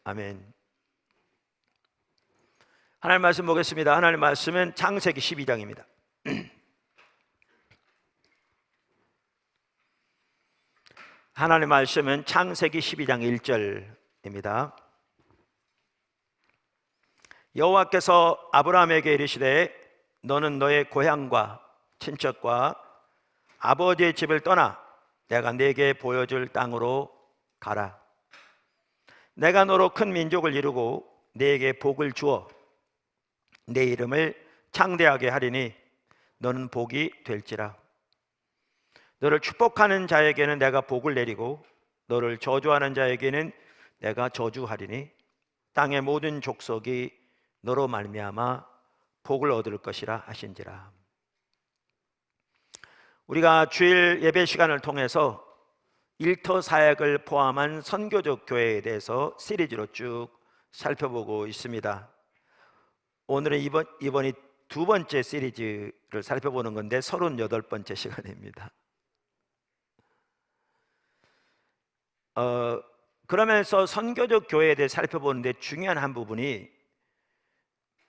아멘. 하나님 말씀 보겠습니다. 하나님 말씀은 창세기 12장입니다. 하나님 말씀은 창세기 12장 1절입니다. 여호와께서 아브라함에게 이르시되 너는 너의 고향과 친척과 아버지의 집을 떠나 내가 네게 보여줄 땅으로 가라. 내가 너로 큰 민족을 이루고 네게 복을 주어 내 이름을 창대하게 하리니 너는 복이 될지라. 너를 축복하는 자에게는 내가 복을 내리고 너를 저주하는 자에게는 내가 저주하리니 땅의 모든 족속이 너로 말미암아 복을 얻을 것이라 하신지라. 우리가 주일 예배 시간을 통해서 일터 사역을 포함한 선교적 교회에 대해서 시리즈로 쭉 살펴보고 있습니다. 오늘은 이번이 두 번째 시리즈를 살펴보는 건데 38번째 시간입니다. 그러면서 선교적 교회에 대해 살펴보는데 중요한 한 부분이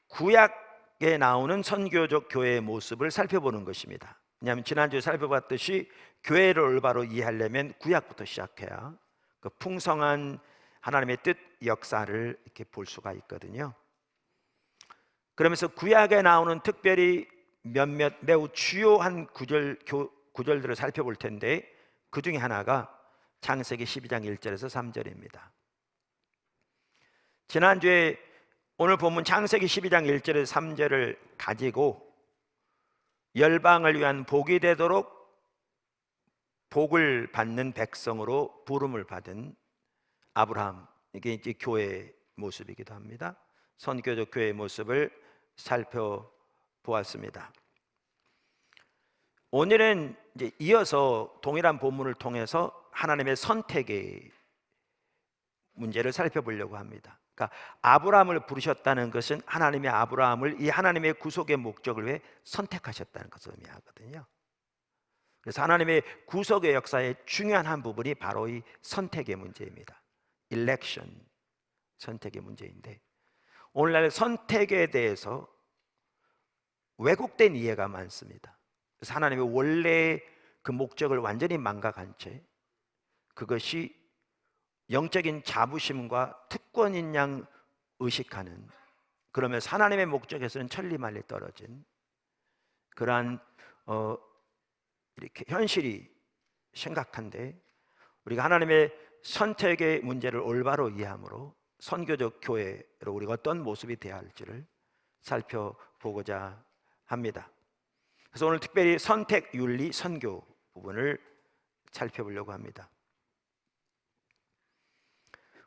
구약에 나오는 선교적 교회의 모습을 살펴보는 것입니다. 왜냐하면 지난주에 살펴봤듯이 교회를 올바로 이해하려면 구약부터 시작해야 그 풍성한 하나님의 뜻, 역사를 이렇게 볼 수가 있거든요. 그러면서 구약에 나오는 특별히 몇몇 매우 주요한 구절들을 살펴볼 텐데 그 중에 하나가 창세기 12장 1절에서 3절입니다. 지난주에 오늘 본문 창세기 12장 1절에서 3절을 가지고 열방을 위한 복이 되도록 복을 받는 백성으로 부름을 받은 아브라함, 이게 이제 교회의 모습이기도 합니다. 선교적 교회의 모습을 살펴보았습니다. 오늘은 이제 이어서 동일한 본문을 통해서 하나님의 선택의 문제를 살펴보려고 합니다. 그러니까 아브라함을 부르셨다는 것은 하나님의 아브라함을 이 하나님의 구속의 목적을 위해 선택하셨다는 것을 의미하거든요. 그래서 하나님의 구속의 역사의 중요한 한 부분이 바로 이 선택의 문제입니다. election, 선택의 문제인데 오늘날 선택에 대해서 왜곡된 이해가 많습니다. 그래서 하나님의 원래의 그 목적을 완전히 망각한 채 그것이 영적인 자부심과 특권인 양 의식하는, 그러면서 하나님의 목적에서는 천리말리 떨어진 그러한 이렇게 현실이 심각한데, 우리가 하나님의 선택의 문제를 올바로 이해함으로 선교적 교회로 우리가 어떤 모습이 되어야 할지를 살펴보고자 합니다. 그래서 오늘 특별히 선택, 윤리, 선교 부분을 살펴보려고 합니다.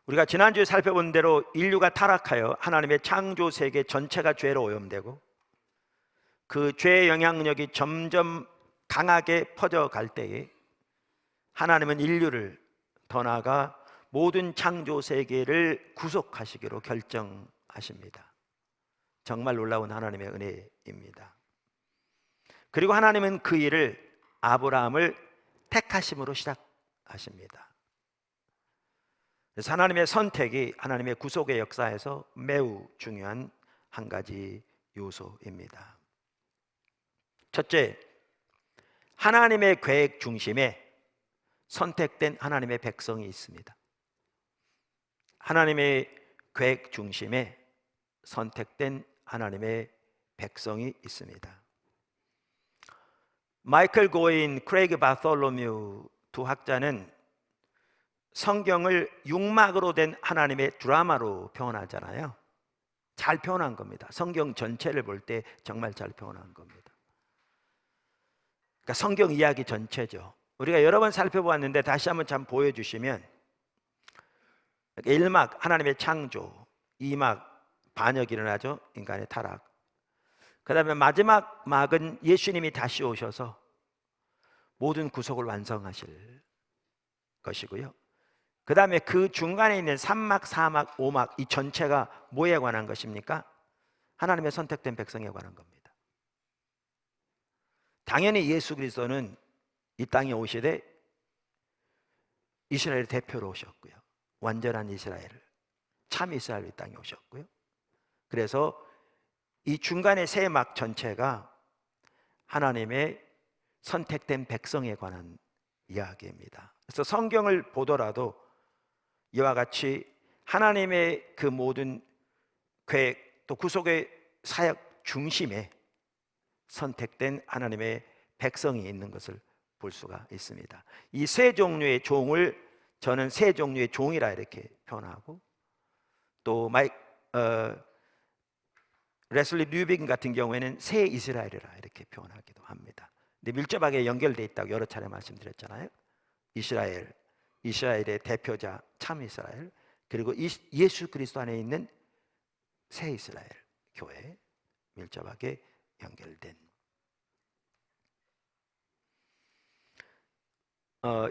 우리가 지난주에 살펴본 대로 인류가 타락하여 하나님의 창조 세계 전체가 죄로 오염되고 그 죄의 영향력이 점점 강하게 퍼져갈 때에 하나님은 인류를 더 나아가 모든 창조 세계를 구속하시기로 결정하십니다. 정말 놀라운 하나님의 은혜입니다. 그리고 하나님은 그 일을 아브라함을 택하심으로 시작하십니다. 그래서 하나님의 선택이 하나님의 구속의 역사에서 매우 중요한 한 가지 요소입니다. 첫째, 하나님의 계획 중심에 선택된 하나님의 백성이 있습니다. 하나님의 계획 중심에 선택된 하나님의 백성이 있습니다. 마이클 고인, 크레이그 바솔로뮤 두 학자는 성경을 육막으로 된 하나님의 드라마로 표현하잖아요. 잘 표현한 겁니다. 성경 전체를 볼 때 정말 잘 표현한 겁니다. 그러니까 성경 이야기 전체죠. 우리가 여러 번 살펴보았는데 다시 한번 참 보여주시면 1막 하나님의 창조, 2막 반역이 일어나죠. 인간의 타락. 그 다음에 마지막 막은 예수님이 다시 오셔서 모든 구속을 완성하실 것이고요. 그 다음에 그 중간에 있는 3막, 4막, 5막 이 전체가 뭐에 관한 것입니까? 하나님의 선택된 백성에 관한 겁니다. 당연히 예수 그리스도는 이 땅에 오시되 이스라엘 대표로 오셨고요. 완전한 이스라엘을. 참 이스라엘 땅에 오셨고요. 그래서 이 중간의 세막 전체가 하나님의 선택된 백성에 관한 이야기입니다. 그래서 성경을 보더라도 이와 같이 하나님의 그 모든 계획 또 구속의 사역 중심에 선택된 하나님의 백성이 있는 것을 볼 수가 있습니다. 이 세 종류의 종을 저는 세 종류의 종이라 이렇게 표현하고, 또 레슬리 뉴비긴 같은 경우에는 새 이스라엘이라 이렇게 표현하기도 합니다. 근데 밀접하게 연결되어 있다고 여러 차례 말씀드렸잖아요. 이스라엘의 대표자 참 이스라엘, 그리고 예수 그리스도 안에 있는 새 이스라엘 교회, 밀접하게 연결된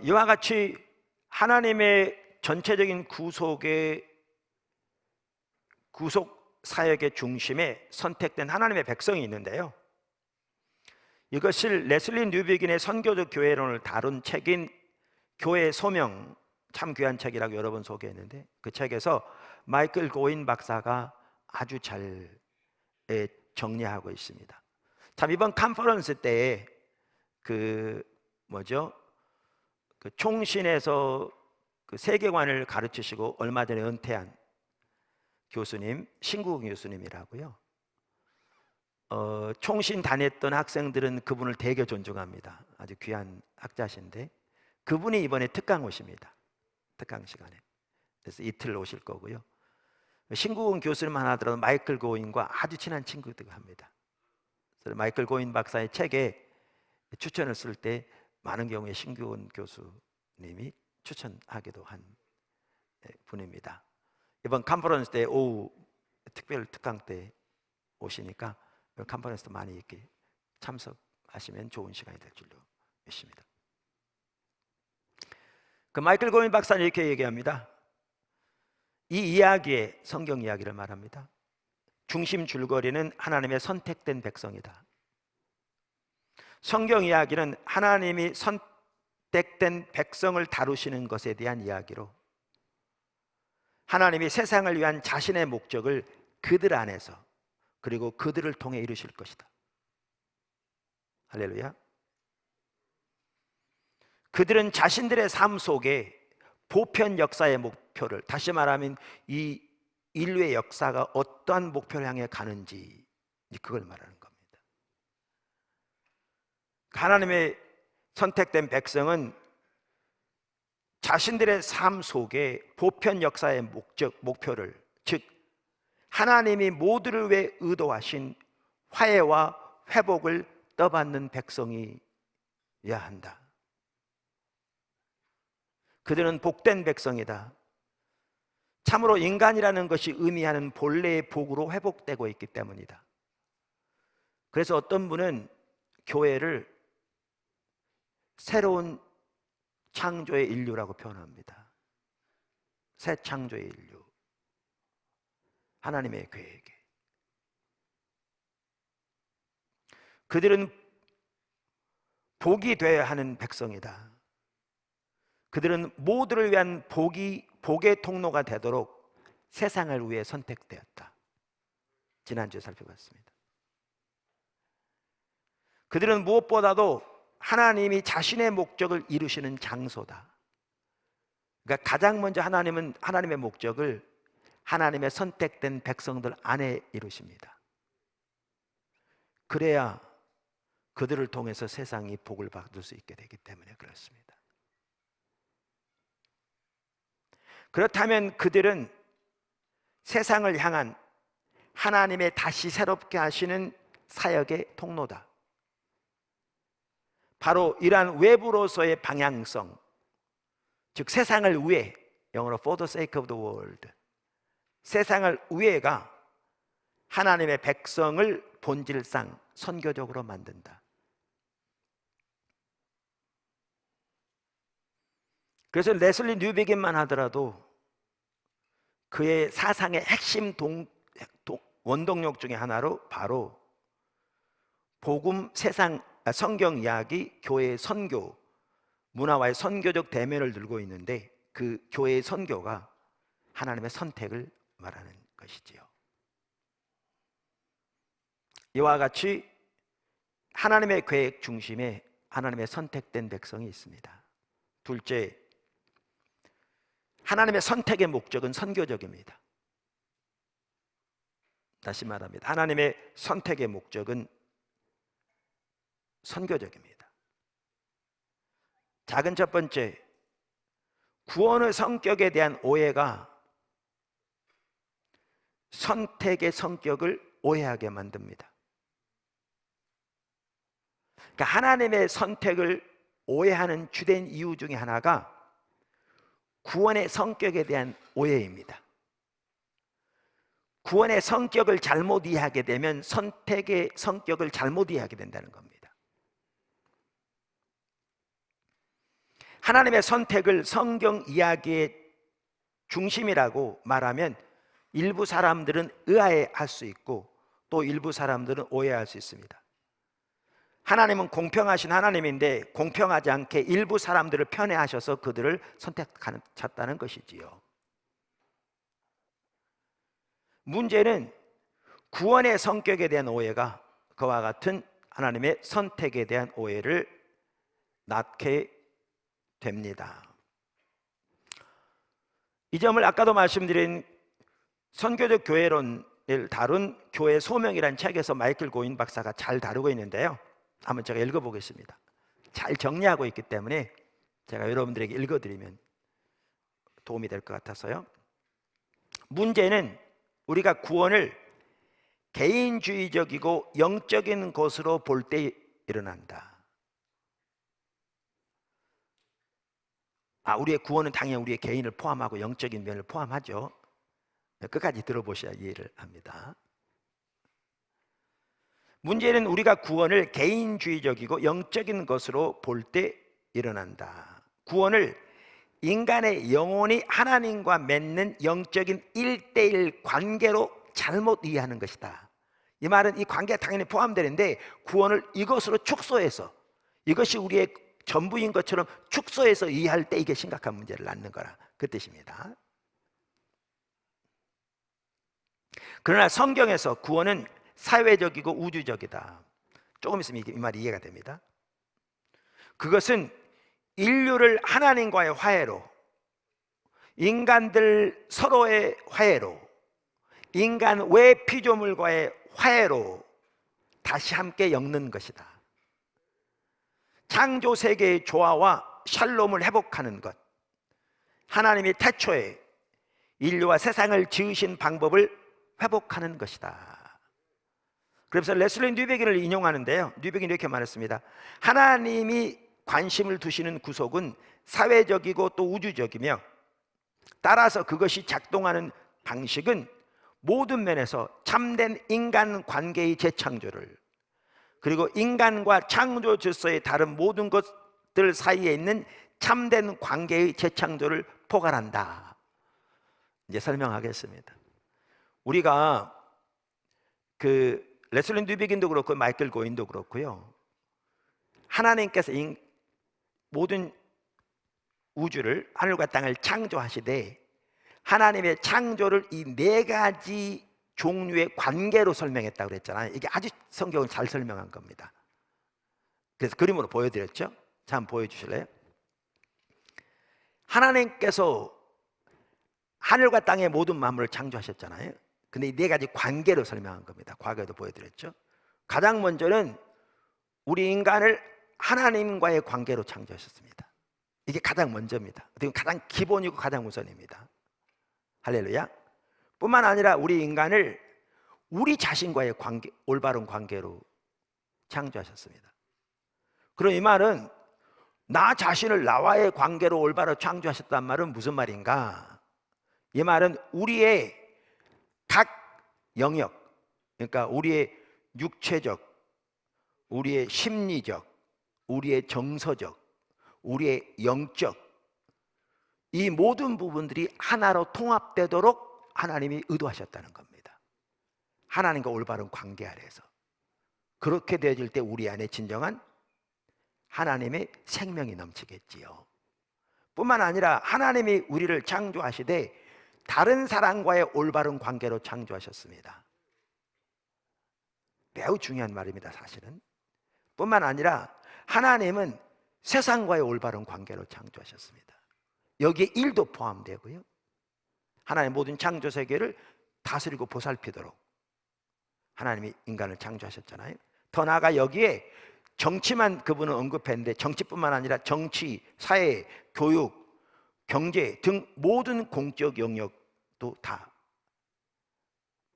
이와 같이 하나님의 전체적인 구속 사역의 중심에 선택된 하나님의 백성이 있는데요, 이것을 레슬리 뉴비긴의 선교적 교회론을 다룬 책인 교회의 소명, 참 귀한 책이라고 여러 번 소개했는데, 그 책에서 마이클 고인 박사가 아주 잘 정리하고 있습니다. 참 이번 컨퍼런스 때에 그 총신에서 그 세계관을 가르치시고 얼마 전에 은퇴한 교수님, 신구국 교수님이라고요. 총신 다녔던 학생들은 그분을 되게 존중합니다. 아주 귀한 학자신데, 그분이 이번에 특강 오십니다. 특강 시간에. 그래서 이틀 오실 거고요. 신구국 교수님만 하더라도 마이클 고인과 아주 친한 친구들 합니다. 그래서 마이클 고인 박사의 책에 추천을 쓸 때 많은 경우에 신구국 교수님이 추천하기도 한 분입니다. 이번 컨퍼런스 때 오후 특별 특강 때 오시니까 컨퍼런스도 많이 이렇게 참석하시면 좋은 시간이 될 줄로 믿습니다. 그 마이클 고인 박사는 이렇게 얘기합니다. 이 이야기에 성경 이야기를 말합니다. 중심 줄거리는 하나님의 선택된 백성이다. 성경 이야기는 하나님이 선택된 백성을 다루시는 것에 대한 이야기로, 하나님이 세상을 위한 자신의 목적을 그들 안에서 그리고 그들을 통해 이루실 것이다. 할렐루야. 그들은 자신들의 삶 속에 보편 역사의 목표를, 다시 말하면 이 인류의 역사가 어떠한 목표를 향해 가는지, 그걸 말하는 겁니다. 하나님의 선택된 백성은 자신들의 삶 속에 보편 역사의 목표를, 즉 하나님이 모두를 위해 의도하신 화해와 회복을 떠받는 백성이어야 한다. 그들은 복된 백성이다. 참으로 인간이라는 것이 의미하는 본래의 복으로 회복되고 있기 때문이다. 그래서 어떤 분은 교회를 새로운 창조의 인류라고 표현합니다. 새 창조의 인류, 하나님의 계획에. 그들은 복이 되어야 하는 백성이다. 그들은 모두를 위한 복의 통로가 되도록 세상을 위해 선택되었다. 지난주에 살펴봤습니다. 그들은 무엇보다도 하나님이 자신의 목적을 이루시는 장소다. 그러니까 가장 먼저 하나님의 목적을 하나님의 선택된 백성들 안에 이루십니다. 그래야 그들을 통해서 세상이 복을 받을 수 있게 되기 때문에 그렇습니다. 그렇다면 그들은 세상을 향한 하나님의 다시 새롭게 하시는 사역의 통로다. 바로 이러한 외부로서의 방향성, 즉 세상을 위해, 영어로 for the sake of the world, 세상을 위해가 하나님의 백성을 본질상 선교적으로 만든다. 그래서 레슬리 뉴비긴만 하더라도 그의 사상의 핵심 원동력 중에 하나로 바로 복음, 성경 이야기, 교회의 선교, 문화와의 선교적 대면을 들고 있는데, 그 교회의 선교가 하나님의 선택을 말하는 것이지요. 이와 같이 하나님의 계획 중심에 하나님의 선택된 백성이 있습니다. 둘째, 하나님의 선택의 목적은 선교적입니다. 다시 말합니다. 하나님의 선택의 목적은 선교적입니다. 작은 첫 번째, 구원의 성격에 대한 오해가 선택의 성격을 오해하게 만듭니다. 그러니까 하나님의 선택을 오해하는 주된 이유 중에 하나가 구원의 성격에 대한 오해입니다. 구원의 성격을 잘못 이해하게 되면 선택의 성격을 잘못 이해하게 된다는 겁니다. 하나님의 선택을 성경 이야기의 중심이라고 말하면 일부 사람들은 의아해할 수 있고 또 일부 사람들은 오해할 수 있습니다. 하나님은 공평하신 하나님인데 공평하지 않게 일부 사람들을 편애하셔서 그들을 선택하셨다는 것이지요. 문제는 구원의 성격에 대한 오해가 그와 같은 하나님의 선택에 대한 오해를 낳게 됩니다. 이 점을 아까도 말씀드린 선교적 교회론을 다룬 교회 소명이라는 책에서 마이클 고인 박사가 잘 다루고 있는데요, 한번 제가 읽어보겠습니다. 잘 정리하고 있기 때문에 제가 여러분들에게 읽어드리면 도움이 될 것 같아서요. 문제는 우리가 구원을 개인주의적이고 영적인 것으로 볼 때 일어난다. 우리의 구원은 당연히 우리의 개인을 포함하고 영적인 면을 포함하죠. 끝까지 들어보셔야 이해를 합니다. 문제는 우리가 구원을 개인주의적이고 영적인 것으로 볼 때 일어난다. 구원을 인간의 영혼이 하나님과 맺는 영적인 1:1 관계로 잘못 이해하는 것이다. 이 말은 이 관계가 당연히 포함되는데 구원을 이것으로 축소해서 이것이 우리의 전부인 것처럼 축소해서 이해할 때 이게 심각한 문제를 낳는 거라, 그 뜻입니다. 그러나 성경에서 구원은 사회적이고 우주적이다. 조금 있으면 이 말이 이해가 됩니다. 그것은 인류를 하나님과의 화해로, 인간들 서로의 화해로, 인간 외 피조물과의 화해로 다시 함께 엮는 것이다. 창조 세계의 조화와 샬롬을 회복하는 것, 하나님이 태초에 인류와 세상을 지으신 방법을 회복하는 것이다. 그래서 레슬리 뉴베긴을 인용하는데요, 뉴베긴이 이렇게 말했습니다. 하나님이 관심을 두시는 구속은 사회적이고 또 우주적이며 따라서 그것이 작동하는 방식은 모든 면에서 참된 인간 관계의 재창조를, 그리고 인간과 창조 질서의 다른 모든 것들 사이에 있는 참된 관계의 재창조를 포괄한다. 이제 설명하겠습니다. 우리가 레슬리 뉴비긴도 그렇고 마이클 고인도 그렇고요, 하나님께서 모든 우주를, 하늘과 땅을 창조하시되 하나님의 창조를 이 4가지 종류의 관계로 설명했다고 그랬잖아요. 이게 아주 성경을 잘 설명한 겁니다. 그래서 그림으로 보여드렸죠. 자, 한번 보여주실래요? 하나님께서 하늘과 땅의 모든 만물을 창조하셨잖아요. 근데 이 4가지 관계로 설명한 겁니다. 과거에도 보여드렸죠. 가장 먼저는 우리 인간을 하나님과의 관계로 창조하셨습니다. 이게 가장 먼저입니다. 어떻게 보면 가장 기본이고 가장 우선입니다. 할렐루야. 뿐만 아니라 우리 인간을 우리 자신과의 관계, 올바른 관계로 창조하셨습니다. 그럼 이 말은 나 자신을 나와의 관계로 올바로 창조하셨단 말은 무슨 말인가? 이 말은 우리의 각 영역, 그러니까 우리의 육체적, 우리의 심리적, 우리의 정서적, 우리의 영적, 이 모든 부분들이 하나로 통합되도록 하나님이 의도하셨다는 겁니다. 하나님과 올바른 관계 아래에서. 그렇게 되어질 때 우리 안에 진정한 하나님의 생명이 넘치겠지요. 뿐만 아니라 하나님이 우리를 창조하시되 다른 사람과의 올바른 관계로 창조하셨습니다. 매우 중요한 말입니다, 사실은. 뿐만 아니라 하나님은 세상과의 올바른 관계로 창조하셨습니다. 여기에 일도 포함되고요, 하나님 모든 창조 세계를 다스리고 보살피도록 하나님이 인간을 창조하셨잖아요. 더 나아가 여기에 정치만 그분은 언급했는데, 정치뿐만 아니라 정치, 사회, 교육, 경제 등 모든 공적 영역도 다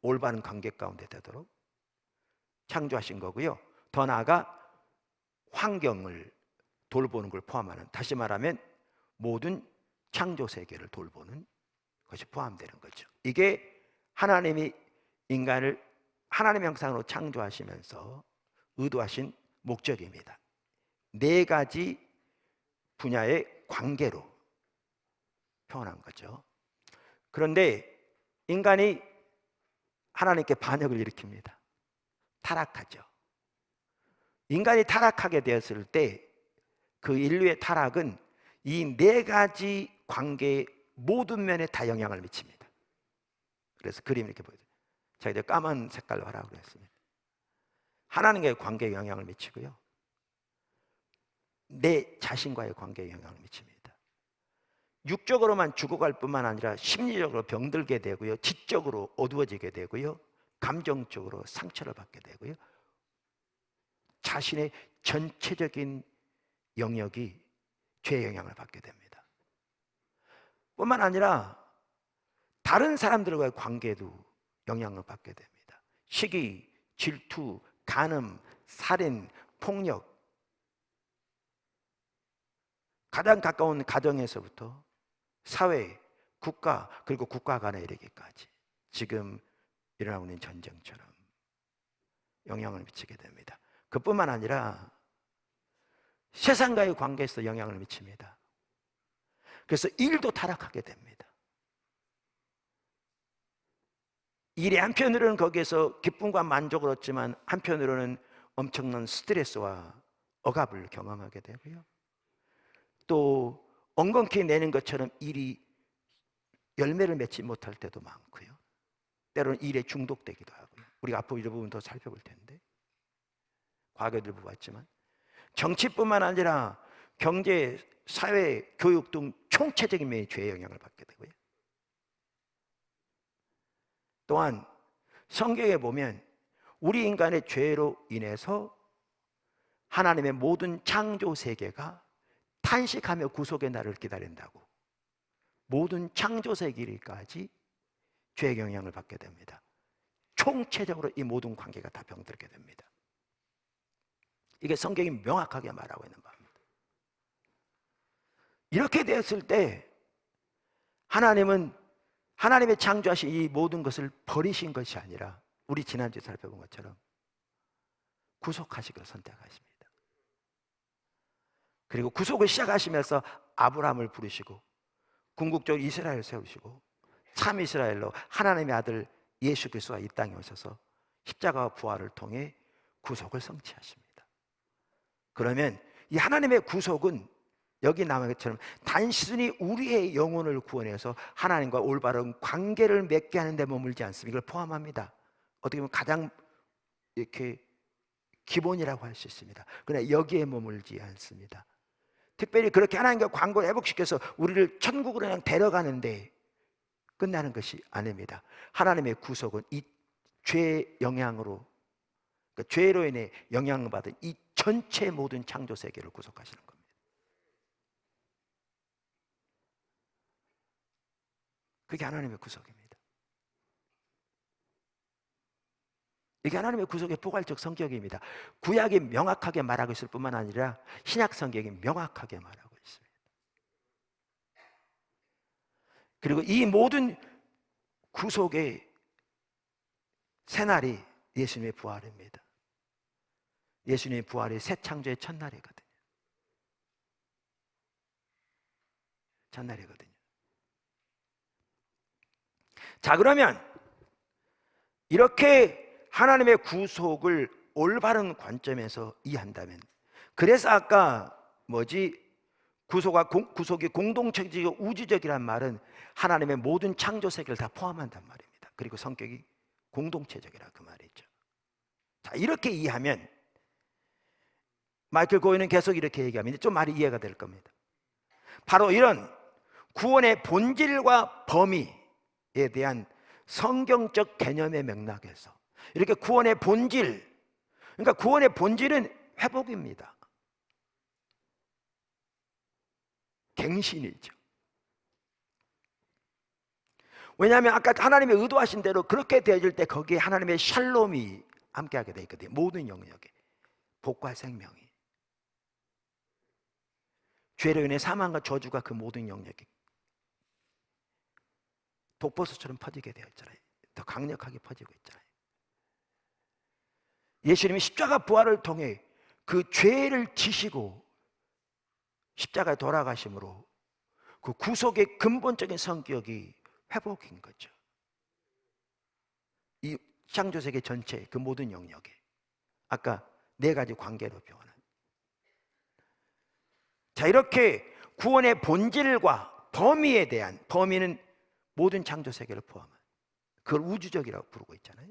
올바른 관계 가운데 되도록 창조하신 거고요. 더 나아가 환경을 돌보는 걸 포함하는, 다시 말하면 모든 창조 세계를 돌보는 것이 포함되는 거죠. 이게 하나님이 인간을 하나님의 형상으로 창조하시면서 의도하신 목적입니다. 네 가지 분야의 관계로 표현한 거죠. 그런데 인간이 하나님께 반역을 일으킵니다. 타락하죠. 인간이 타락하게 되었을 때 그 인류의 타락은 이 네 가지 관계의 모든 면에 다 영향을 미칩니다. 그래서 그림 이렇게 보여요. 제가 이제 까만 색깔로 하라고 그랬습니다. 하나님과의 관계에 영향을 미치고요, 내 자신과의 관계에 영향을 미칩니다. 육적으로만 죽어갈 뿐만 아니라 심리적으로 병들게 되고요, 지적으로 어두워지게 되고요, 감정적으로 상처를 받게 되고요, 자신의 전체적인 영역이 죄의 영향을 받게 됩니다. 뿐만 아니라 다른 사람들과의 관계도 영향을 받게 됩니다. 시기, 질투, 간음, 살인, 폭력, 가장 가까운 가정에서부터 사회, 국가, 그리고 국가 간에 이르기까지 지금 일어나고 있는 전쟁처럼 영향을 미치게 됩니다. 그뿐만 아니라 세상과의 관계에서 영향을 미칩니다. 그래서 일도 타락하게 됩니다. 일이 한편으로는 거기에서 기쁨과 만족을 얻지만 한편으로는 엄청난 스트레스와 억압을 경험하게 되고요, 또 엉겅퀴 내는 것처럼 일이 열매를 맺지 못할 때도 많고요, 때로는 일에 중독되기도 하고요. 우리가 앞으로 이 부분 더 살펴볼 텐데, 과거에도 보았지만 정치뿐만 아니라 경제, 사회, 교육 등 총체적인 면의 죄의 영향을 받게 되고요, 또한 성경에 보면 우리 인간의 죄로 인해서 하나님의 모든 창조 세계가 탄식하며 구속의 날을 기다린다고, 모든 창조 세계까지 죄의 영향을 받게 됩니다. 총체적으로 이 모든 관계가 다 병들게 됩니다. 이게 성경이 명확하게 말하고 있는 바입니다. 이렇게 되었을 때 하나님은 하나님의 창조하신 이 모든 것을 버리신 것이 아니라 우리 지난주에 살펴본 것처럼 구속하시기를 선택하십니다. 그리고 구속을 시작하시면서 아브라함을 부르시고 궁극적으로 이스라엘을 세우시고 참 이스라엘로 하나님의 아들 예수 그리스도가 이 땅에 오셔서 십자가와 부활을 통해 구속을 성취하십니다. 그러면 이 하나님의 구속은 여기 나온 것처럼 단순히 우리의 영혼을 구원해서 하나님과 올바른 관계를 맺게 하는 데 머물지 않습니다. 이걸 포함합니다. 어떻게 보면 가장 이렇게 기본이라고 할 수 있습니다. 그러나 여기에 머물지 않습니다. 특별히 그렇게 하나님과 관계를 회복시켜서 우리를 천국으로 그냥 데려가는데 끝나는 것이 아닙니다. 하나님의 구속은 이 죄의 영향으로, 그러니까 죄로 인해 영향을 받은 이 전체 모든 창조 세계를 구속하시는 겁니다. 그게 하나님의 구속입니다. 이게 하나님의 구속의 포괄적 성격입니다. 구약이 명확하게 말하고 있을 뿐만 아니라 신약 성경이 명확하게 말하고 있습니다. 그리고 이 모든 구속의 새날이 예수님의 부활입니다. 예수님의 부활이 새 창조의 첫날이거든요. 첫날이거든요. 자, 그러면 이렇게 하나님의 구속을 올바른 관점에서 이해한다면, 그래서 아까 구속이 공동체적이고 우주적이란 말은 하나님의 모든 창조 세계를 다 포함한단 말입니다. 그리고 성격이 공동체적이라 그 말이죠. 자, 이렇게 이해하면 마이클 고인은 계속 이렇게 얘기하면 좀 말이 이해가 될 겁니다. 바로 이런 구원의 본질과 범위에 대한 성경적 개념의 맥락에서 이렇게 구원의 본질, 그러니까 구원의 본질은 회복입니다. 갱신이죠. 왜냐하면 아까 하나님의 의도하신 대로 그렇게 되어질 때 거기에 하나님의 샬롬이 함께하게 되어 있거든요. 모든 영역에 복과 생명이, 죄로 인해 사망과 저주가 그 모든 영역에 독버섯처럼 퍼지게 되어 있잖아요. 더 강력하게 퍼지고 있잖아요. 예수님이 십자가 부활을 통해 그 죄를 지시고 십자가에 돌아가심으로 그 구속의 근본적인 성격이 회복인 거죠. 이 창조세계 전체 그 모든 영역에 아까 네 가지 관계로 표현한. 자, 이렇게 구원의 본질과 범위에 대한, 범위는 모든 창조세계를 포함한, 그걸 우주적이라고 부르고 있잖아요.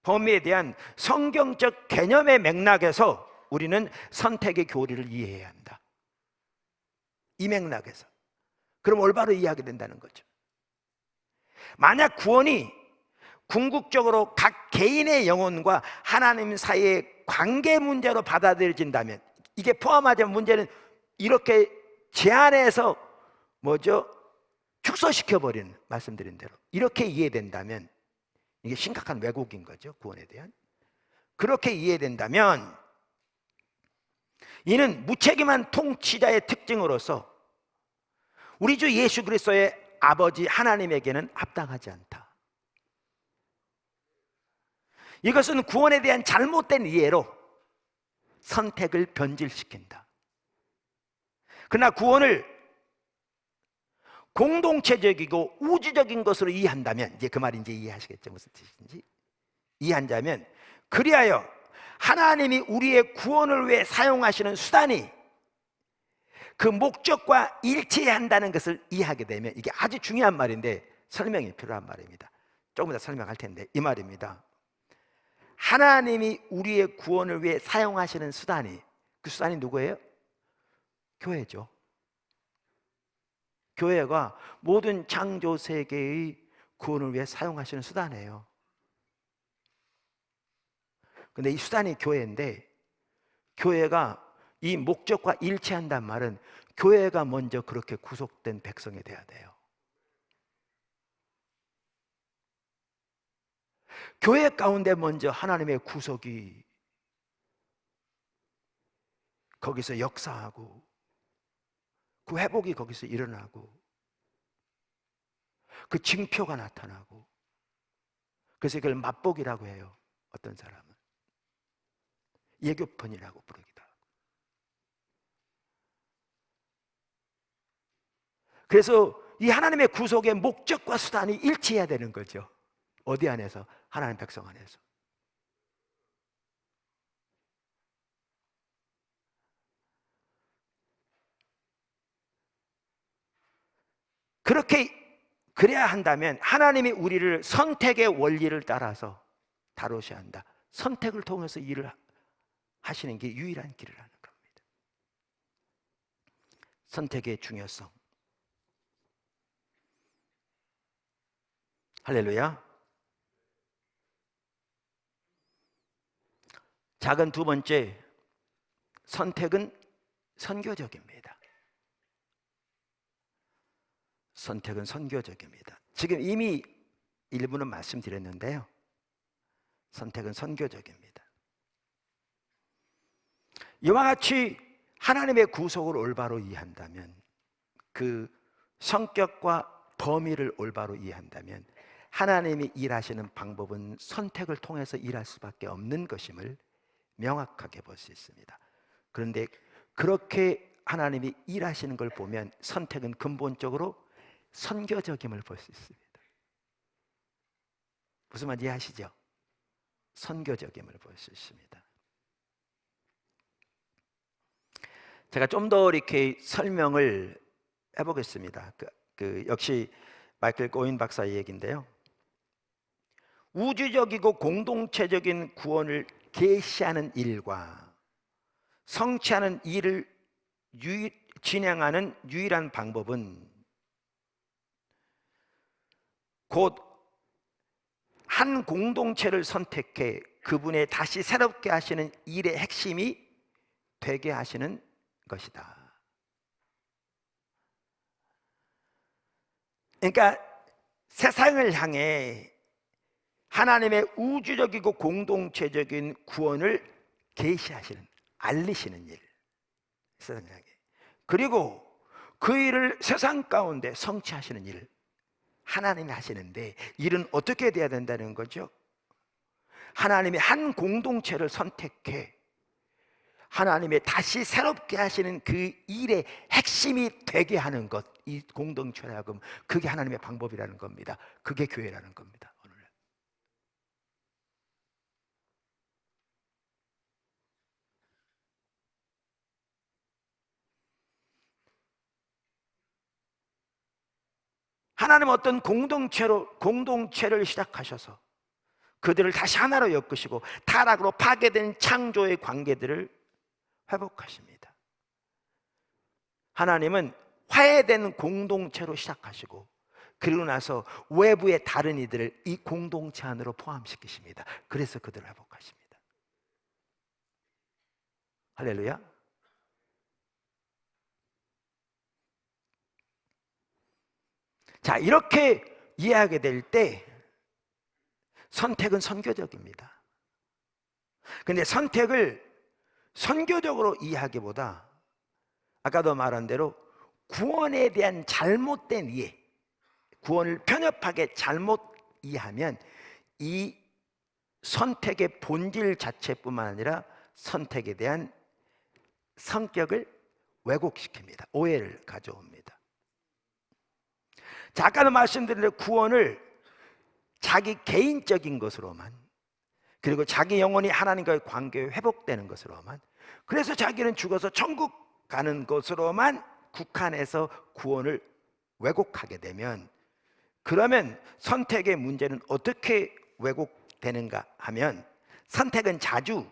범위에 대한 성경적 개념의 맥락에서 우리는 선택의 교리를 이해해야 한다. 이 맥락에서. 그럼 올바로 이해하게 된다는 거죠. 만약 구원이 궁극적으로 각 개인의 영혼과 하나님 사이의 관계 문제로 받아들여진다면, 이게 포함하지 않은 문제는 이렇게 제한해서 축소시켜버리는, 말씀드린 대로 이렇게 이해된다면 이게 심각한 왜곡인 거죠. 구원에 대한. 그렇게 이해된다면 이는 무책임한 통치자의 특징으로서 우리 주 예수 그리스도의 아버지 하나님에게는 합당하지 않다. 이것은 구원에 대한 잘못된 이해로 선택을 변질시킨다. 그러나 구원을 공동체적이고 우주적인 것으로 이해한다면, 이제 그 말이 이제 이해하시겠죠, 무슨 뜻인지. 이해한다면, 그리하여 하나님이 우리의 구원을 위해 사용하시는 수단이 그 목적과 일치한다는 것을 이해하게 되면, 이게 아주 중요한 말인데 설명이 필요한 말입니다. 조금 더 설명할 텐데 이 말입니다. 하나님이 우리의 구원을 위해 사용하시는 수단이, 그 수단이 누구예요? 교회죠. 교회가 모든 창조 세계의 구원을 위해 사용하시는 수단이에요. 근데 이 수단이 교회인데, 교회가 이 목적과 일치한단 말은 교회가 먼저 그렇게 구속된 백성이 돼야 돼요. 교회 가운데 먼저 하나님의 구속이 거기서 역사하고 그 회복이 거기서 일어나고 그 징표가 나타나고, 그래서 이걸 맛복이라고 해요. 어떤 사람은 예교편이라고 부르기도 하고. 그래서 이 하나님의 구속의 목적과 수단이 일치해야 되는 거죠. 어디 안에서? 하나님 백성 안에서. 그래야 한다면 하나님이 우리를 선택의 원리를 따라서 다루셔야 한다. 선택을 통해서 일을 하시는 게 유일한 길이라는 겁니다. 선택의 중요성. 할렐루야. 작은 두 번째, 선택은 선교적입니다. 선택은 선교적입니다. 지금 이미 일부는 말씀드렸는데요, 선택은 선교적입니다. 이와 같이 하나님의 구속을 올바로 이해한다면, 그 성격과 범위를 올바로 이해한다면 하나님이 일하시는 방법은 선택을 통해서 일할 수밖에 없는 것임을 명확하게 볼 수 있습니다. 그런데 그렇게 하나님이 일하시는 걸 보면 선택은 근본적으로 선교적임을 볼 수 있습니다. 무슨 말인지 이해하시죠? 선교적임을 볼 수 있습니다. 제가 좀 더 이렇게 설명을 해보겠습니다. 역시 마이클 고인 박사의 얘기인데요. 우주적이고 공동체적인 구원을 계시하는 일과 성취하는 일을 진행하는 유일한 방법은 곧 한 공동체를 선택해 그분의 다시 새롭게 하시는 일의 핵심이 되게 하시는 것이다. 그러니까 세상을 향해 하나님의 우주적이고 공동체적인 구원을 계시하시는, 알리시는 일, 세상을 향해. 그리고 그 일을 세상 가운데 성취하시는 일, 하나님이 하시는데 일은 어떻게 돼야 된다는 거죠? 하나님의 한 공동체를 선택해 하나님의 다시 새롭게 하시는 그 일의 핵심이 되게 하는 것, 이 공동체를 하금 그게 하나님의 방법이라는 겁니다. 그게 교회라는 겁니다. 오늘 하나님은 어떤 공동체를 시작하셔서 그들을 다시 하나로 엮으시고 타락으로 파괴된 창조의 관계들을 회복하십니다. 하나님은 화해된 공동체로 시작하시고 그리고 나서 외부의 다른 이들을 이 공동체 안으로 포함시키십니다. 그래서 그들을 회복하십니다. 할렐루야. 자, 이렇게 이해하게 될 때 선택은 선교적입니다. 근데 선택을 선교적으로 이해하기보다 아까도 말한 대로 구원에 대한 잘못된 이해, 구원을 편협하게 잘못 이해하면 이 선택의 본질 자체뿐만 아니라 선택에 대한 성격을 왜곡시킵니다. 오해를 가져옵니다. 자, 아까도 말씀드린 대로 구원을 자기 개인적인 것으로만, 그리고 자기 영혼이 하나님과의 관계에 회복되는 것으로만, 그래서 자기는 죽어서 천국 가는 것으로만 국한해서 구원을 왜곡하게 되면, 그러면 선택의 문제는 어떻게 왜곡되는가 하면, 선택은 자주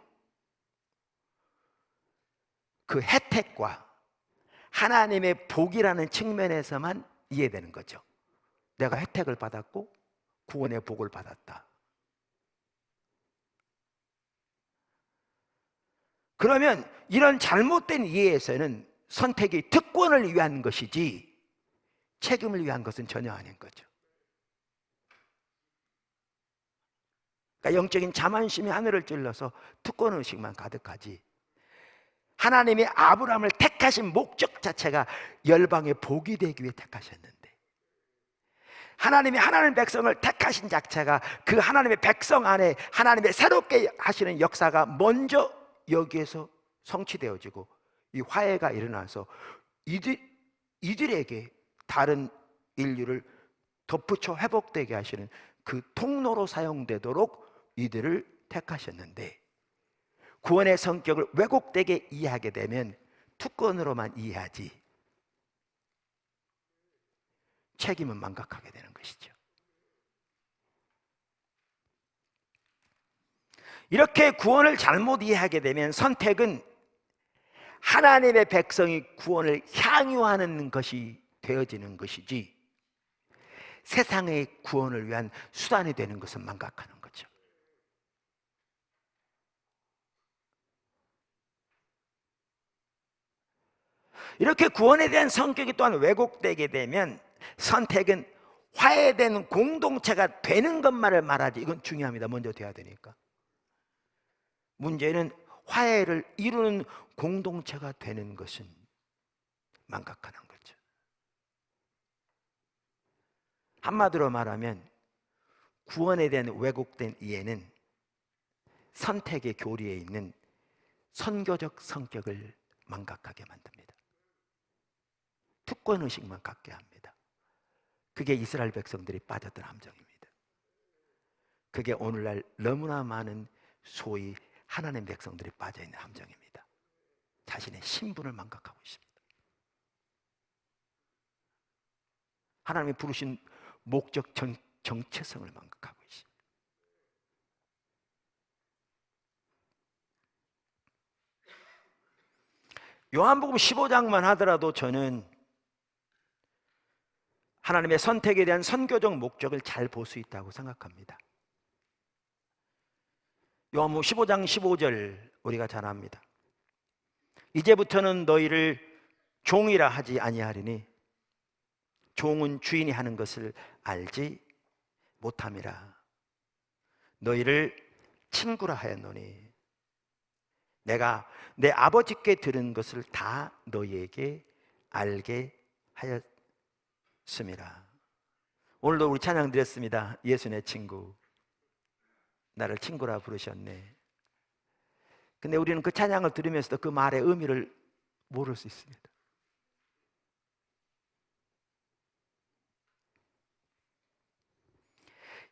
그 혜택과 하나님의 복이라는 측면에서만 이해되는 거죠. 내가 혜택을 받았고 구원의 복을 받았다. 그러면 이런 잘못된 이해에서는 선택이 특권을 위한 것이지 책임을 위한 것은 전혀 아닌 거죠. 그러니까 영적인 자만심이 하늘을 찔러서 특권의식만 가득하지, 하나님이 아브라함을 택하신 목적 자체가 열방의 복이 되기 위해 택하셨는데, 하나님이 하나님의 백성을 택하신 자체가 그 하나님의 백성 안에 하나님의 새롭게 하시는 역사가 먼저 여기에서 성취되어지고 이 화해가 일어나서 이들에게 다른 인류를 덧붙여 회복되게 하시는 그 통로로 사용되도록 이들을 택하셨는데, 구원의 성격을 왜곡되게 이해하게 되면 특권으로만 이해하지 책임은 망각하게 되는 것이죠. 이렇게 구원을 잘못 이해하게 되면 선택은 하나님의 백성이 구원을 향유하는 것이 되어지는 것이지 세상의 구원을 위한 수단이 되는 것은 망각하는 거죠. 이렇게 구원에 대한 성격이 또한 왜곡되게 되면 선택은 화해된 공동체가 되는 것만을 말하지, 이건 중요합니다. 먼저 돼야 되니까. 문제는 화해를 이루는 공동체가 되는 것은 망각하는 거죠. 한마디로 말하면 구원에 대한 왜곡된 이해는 선택의 교리에 있는 선교적 성격을 망각하게 만듭니다. 특권의식만 갖게 합니다. 그게 이스라엘 백성들이 빠졌던 함정입니다. 그게 오늘날 너무나 많은 소위 하나님 백성들이 빠져있는 함정입니다. 자신의 신분을 망각하고 있습니다. 하나님이 부르신 목적, 정체성을 망각하고 있습니다. 요한복음 15장만 하더라도 저는 하나님의 선택에 대한 선교적 목적을 잘 볼 수 있다고 생각합니다. 요한복음 15장 15절 우리가 잘 압니다. 이제부터는 너희를 종이라 하지 아니하리니 종은 주인이 하는 것을 알지 못함이라. 너희를 친구라 하였노니 내가 내 아버지께 들은 것을 다 너희에게 알게 하였음이라. 오늘도 우리 찬양 드렸습니다. 예수 내 친구, 나를 친구라 부르셨네. 근데 우리는 그 찬양을 들으면서도 그 말의 의미를 모를 수 있습니다.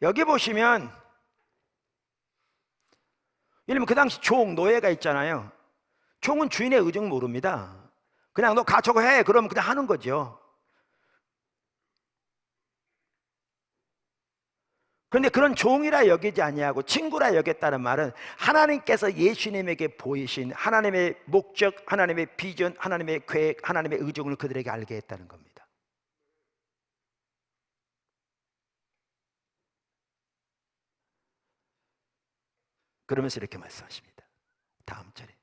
여기 보시면 예를 들면 그 당시 종, 노예가 있잖아요. 종은 주인의 의중 모릅니다. 그냥 너 가 저거 해 그러면 그냥 하는 거죠. 그런데 그런 종이라 여기지 아니하고 친구라 여겼다는 말은 하나님께서 예수님에게 보이신 하나님의 목적, 하나님의 비전, 하나님의 계획, 하나님의 의중을 그들에게 알게 했다는 겁니다. 그러면서 이렇게 말씀하십니다. 다음 절에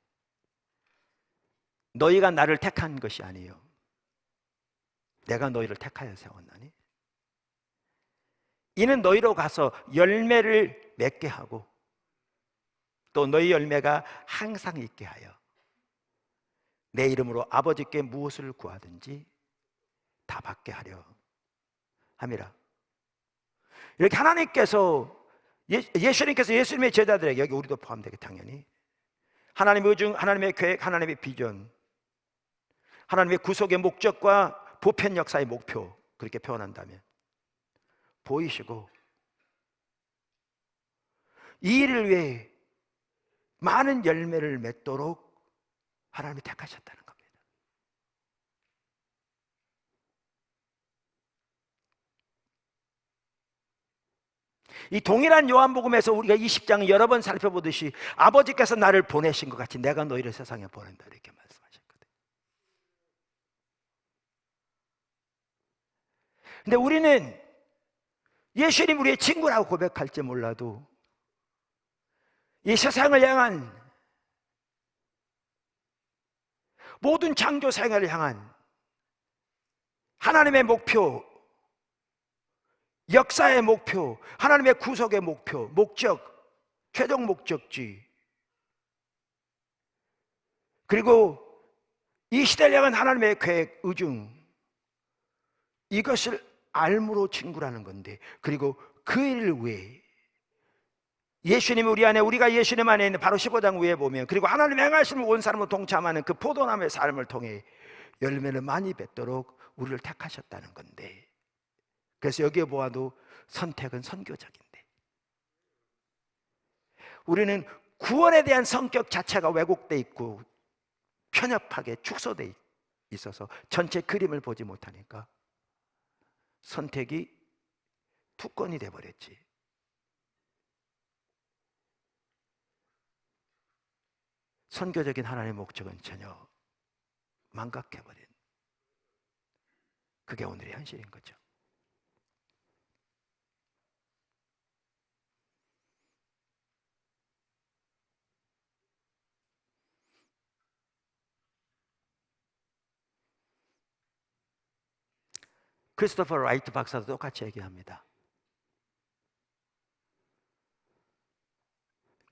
너희가 나를 택한 것이 아니요 내가 너희를 택하여 세웠나니 이는 너희로 가서 열매를 맺게 하고 또 너희 열매가 항상 있게 하여 내 이름으로 아버지께 무엇을 구하든지 다 받게 하려 함이라. 이렇게 하나님께서 예수님께서 예수님의 제자들에게, 여기 우리도 포함되게 당연히 하나님의 의중, 하나님의 계획, 하나님의 비전, 하나님의 구속의 목적과 보편 역사의 목표, 그렇게 표현한다면 보이시고 이 일을 위해 많은 열매를 맺도록 하나님이 택하셨다는 겁니다. 이 동일한 요한복음에서 우리가 20장 여러 번 살펴보듯이 아버지께서 나를 보내신 것 같이 내가 너희를 세상에 보낸다 이렇게 말씀하셨거든요. 근데 우리는 예수님 우리의 친구라고 고백할지 몰라도 이 세상을 향한 모든 창조 생활을 향한 하나님의 목표, 역사의 목표, 하나님의 구속의 목표, 목적, 최종 목적지, 그리고 이 시대를 향한 하나님의 계획, 의중, 이것을 알므로 친구라는 건데, 그리고 그 일을 위해 예수님 우리 안에, 우리가 예수님 안에 있는 바로 15장 위에 보면, 그리고 하나님 행하심을 온 사람으로 동참하는 그 포도나무의 삶을 통해 열매를 많이 맺도록 우리를 택하셨다는 건데, 그래서 여기에 보아도 선택은 선교적인데, 우리는 구원에 대한 성격 자체가 왜곡돼 있고 편협하게 축소돼 있어서 전체 그림을 보지 못하니까 선택이 투건이 돼버렸지. 선교적인 하나님의 목적은 전혀 망각해버린, 그게 오늘의 현실인 거죠. 크리스토퍼 라이트 박사도 똑같이 얘기합니다.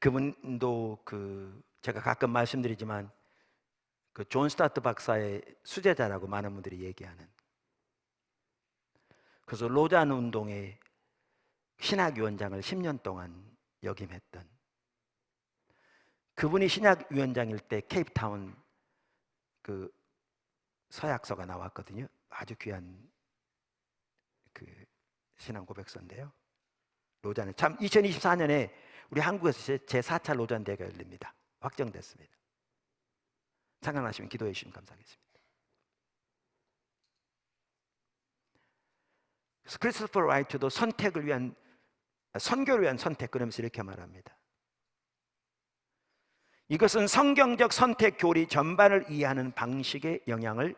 그분도 제가 가끔 말씀드리지만 존 스타트 박사의 수제자라고 많은 분들이 얘기하는, 그래서 로잔 운동의 신학위원장을 10년 동안 역임했던 그분이 신학위원장일 때 케이프타운 서약서가 나왔거든요. 아주 귀한 신앙 고백서인데요. 로잔은 참 2024년에 우리 한국에서 제4차 로잔 대회가 열립니다. 확정됐습니다. 생각나시면 기도해 주시면 감사하겠습니다. 크리스토퍼 라이트도 선택을 위한, 선교를 위한 선택, 그러면서 이렇게 말합니다. 이것은 성경적 선택 교리 전반을 이해하는 방식에 영향을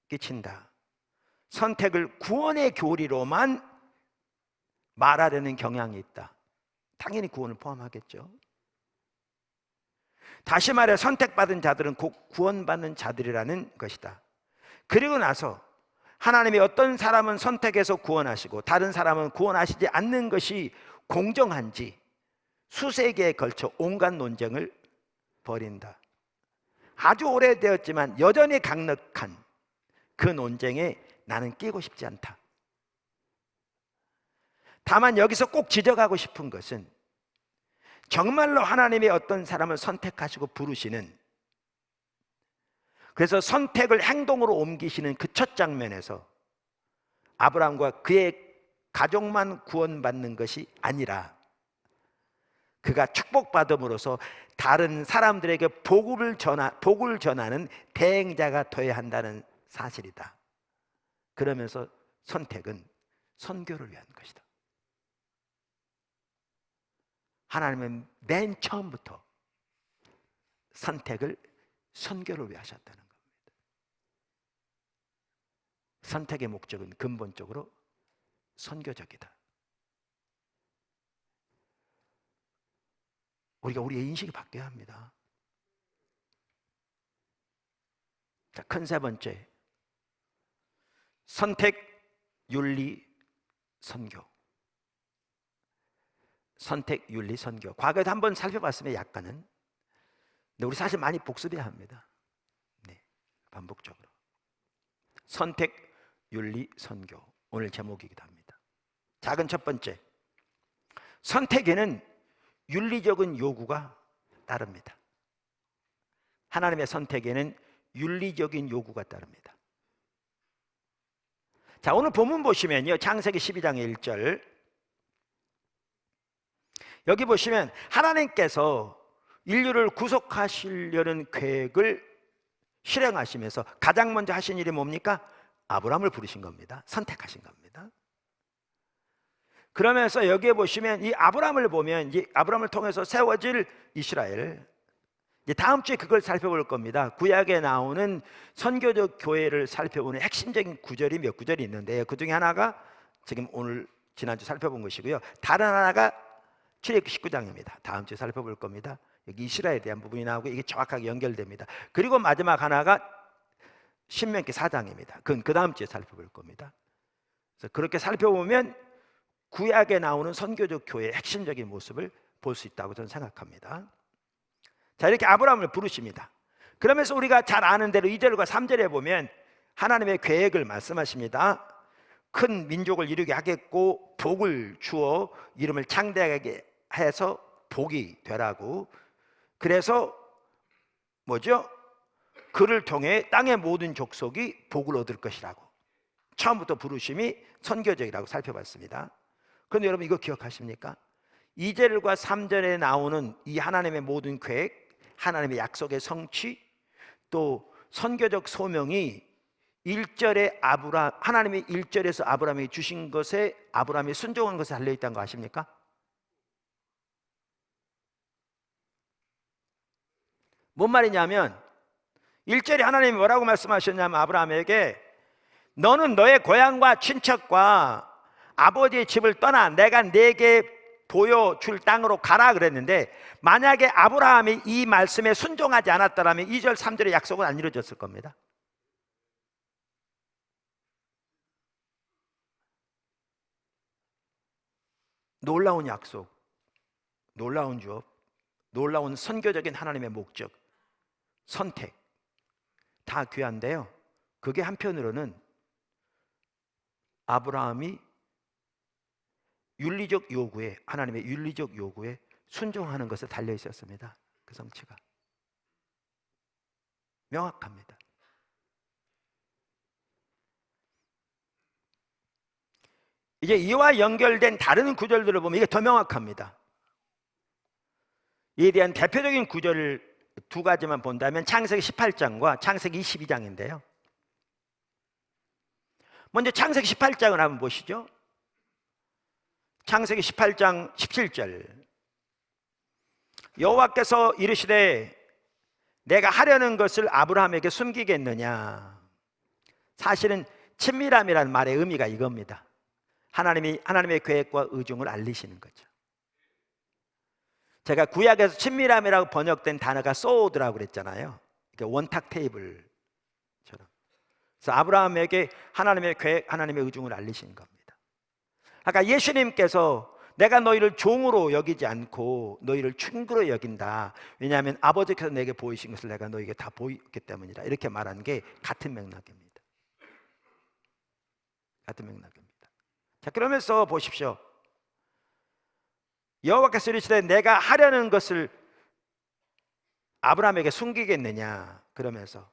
끼친다. 선택을 구원의 교리로만 말하려는 경향이 있다. 당연히 구원을 포함하겠죠. 다시 말해 선택받은 자들은 곧 구원받는 자들이라는 것이다. 그리고 나서 하나님이 어떤 사람은 선택해서 구원하시고 다른 사람은 구원하시지 않는 것이 공정한지 수세기에 걸쳐 온갖 논쟁을 벌인다. 아주 오래되었지만 여전히 강력한 그 논쟁에 나는 끼고 싶지 않다. 다만 여기서 꼭 지적하고 싶은 것은 정말로 하나님이 어떤 사람을 선택하시고 부르시는, 그래서 선택을 행동으로 옮기시는 그 첫 장면에서 아브라함과 그의 가족만 구원받는 것이 아니라 그가 축복받음으로써 다른 사람들에게 복을 전하는 대행자가 되어야 한다는 사실이다. 그러면서 선택은 선교를 위한 것이다. 하나님은 맨 처음부터 선택을 선교를 위해 하셨다는 겁니다. 선택의 목적은 근본적으로 선교적이다. 우리가 우리의 인식이 바뀌어야 합니다. 자, 큰 세 번째, 선택, 윤리, 선교. 선택, 윤리, 선교. 과거에도 한번 살펴봤으면 약간은, 근데 우리 사실 많이 복습해야 합니다. 네, 반복적으로. 선택, 윤리, 선교. 오늘 제목이기도 합니다. 작은 첫 번째, 선택에는 윤리적인 요구가 따릅니다. 하나님의 선택에는 윤리적인 요구가 따릅니다. 자, 오늘 본문 보시면요, 창세기 12장 1절, 여기 보시면 하나님께서 인류를 구속하시려는 계획을 실행하시면서 가장 먼저 하신 일이 뭡니까? 아브라함을 부르신 겁니다. 선택하신 겁니다. 그러면서 여기에 보시면 이 아브라함을 보면, 이 아브라함을 통해서 세워질 이스라엘, 이제 다음 주에 그걸 살펴볼 겁니다. 구약에 나오는 선교적 교회를 살펴보는 핵심적인 구절이 몇 구절이 있는데, 그 중에 하나가 지금 오늘 지난주 살펴본 것이고요, 다른 하나가 출애굽기 19장입니다. 다음 주에 살펴볼 겁니다. 여기 이스라엘에 대한 부분이 나오고 이게 정확하게 연결됩니다. 그리고 마지막 하나가 신명기 4장입니다. 그건 그 다음 주에 살펴볼 겁니다. 그래서 그렇게 살펴보면 구약에 나오는 선교적 교회의 핵심적인 모습을 볼 수 있다고 저는 생각합니다. 자, 이렇게 아브라함을 부르십니다. 그러면서 우리가 잘 아는 대로 2절과 3절에 보면 하나님의 계획을 말씀하십니다. 큰 민족을 이루게 하겠고 복을 주어 이름을 창대하게 해서 복이 되라고. 그래서 뭐죠? 그를 통해 땅의 모든 족속이 복을 얻을 것이라고. 처음부터 부르심이 선교적이라고 살펴봤습니다. 그런데 여러분 이거 기억하십니까? 2절과 3절에 나오는 이 하나님의 모든 계획, 하나님의 약속의 성취, 또 선교적 소명이 1절에 하나님이 1절에서 아브라함에게 주신 것에 아브라함이 순종한 것에 달려있다는 거 아십니까? 뭔 말이냐면 1절에 하나님이 뭐라고 말씀하셨냐면 아브라함에게 너는 너의 고향과 친척과 아버지의 집을 떠나 내가 네게 보여줄 땅으로 가라 그랬는데, 만약에 아브라함이 이 말씀에 순종하지 않았더라면 2절 3절의 약속은 안 이루어졌을 겁니다. 놀라운 약속, 놀라운 주업, 놀라운 선교적인 하나님의 목적, 선택, 다 귀한데요, 그게 한편으로는 아브라함이 윤리적 요구에, 하나님의 윤리적 요구에 순종하는 것에 달려 있었습니다. 그 성취가 명확합니다. 이제 이와 연결된 다른 구절들을 보면 이게 더 명확합니다. 이에 대한 대표적인 구절을 두 가지만 본다면 창세기 18장과 창세기 22장인데요. 먼저 창세기 18장을 한번 보시죠. 창세기 18장 17절. 여호와께서 이르시되 내가 하려는 것을 아브라함에게 숨기겠느냐. 사실은 친밀함이라는 말의 의미가 이겁니다. 하나님의 계획과 의중을 알리시는 거죠. 제가 구약에서 친밀함이라고 번역된 단어가 소드라고 그랬잖아요. 원탁 테이블처럼. 그래서 아브라함에게 하나님의 계획, 하나님의 의중을 알리시는 겁니다. 아까 예수님께서 내가 너희를 종으로 여기지 않고 너희를 친구로 여긴다. 왜냐하면 아버지께서 내게 보이신 것을 내가 너희에게 다 보였기 때문이라. 이렇게 말한 게 같은 맥락입니다. 같은 맥락입니다. 자, 그러면서 보십시오. 여호와께서 이르시되 내가 하려는 것을 아브라함에게 숨기겠느냐. 그러면서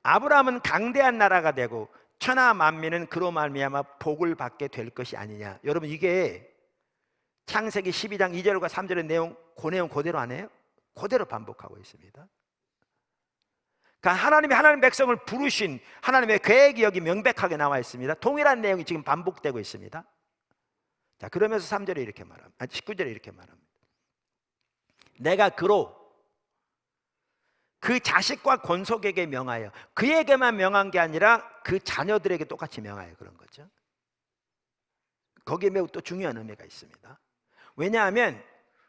아브라함은 강대한 나라가 되고 천하 만민은 그로 말미암아 복을 받게 될 것이 아니냐. 여러분, 이게 창세기 12장 2절과 3절의 내용 그대로 아니에요? 그대로 반복하고 있습니다. 그러니까 하나님 백성을 부르신 하나님의 계획이 여기 명백하게 나와 있습니다. 동일한 내용이 지금 반복되고 있습니다. 자, 그러면서 3절에 이렇게 말합니다. 19절에 이렇게 말합니다. 내가 그로 그 자식과 권속에게 명하여, 그에게만 명한 게 아니라 그 자녀들에게 똑같이 명하여, 그런 거죠. 거기에 매우 또 중요한 의미가 있습니다. 왜냐하면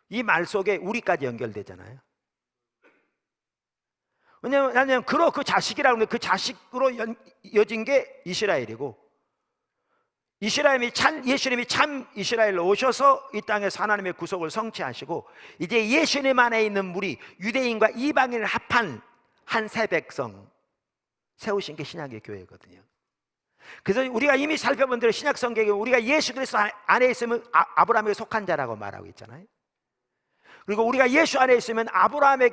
이 말 속에 우리까지 연결되잖아요. 왜냐하면 그로 그 자식이라고 하는데 그 자식으로 이어진 게 이스라엘이고, 예수님이 참 이스라엘로 오셔서 이 땅에서 하나님의 구속을 성취하시고 이제 예수님 안에 있는 무리, 유대인과 이방인을 합한 한 새 백성 세우신 게 신약의 교회거든요. 그래서 우리가 이미 살펴본 대로 신약 성경에 우리가 예수 그리스도 안에 있으면 아브라함에게 속한 자라고 말하고 있잖아요. 그리고 우리가 예수 안에 있으면 아브라함이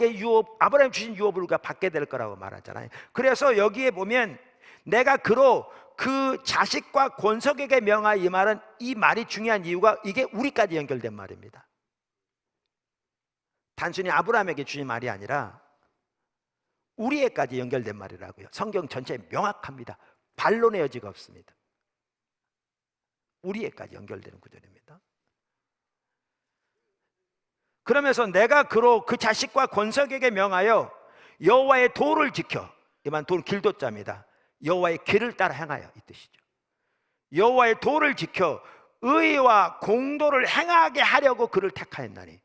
주신 유업을 우리가 받게 될 거라고 말하잖아요. 그래서 여기에 보면 내가 그로 그 자식과 권속에게 명하여, 이 말은, 이 말이 중요한 이유가 이게 우리까지 연결된 말입니다. 단순히 아브라함에게 주신 말이 아니라 우리에까지 연결된 말이라고요. 성경 전체에 명확합니다. 반론의 여지가 없습니다. 우리에까지 연결되는 구절입니다. 그러면서 내가 그로 그 자식과 권속에게 명하여 여호와의 도를 지켜, 이만 도는 길도자입니다. 여호와의 길을 따라 행하여, 이 뜻이죠. 여호와의 도를 지켜 의와 공도를 행하게 하려고 그를 택하였나니.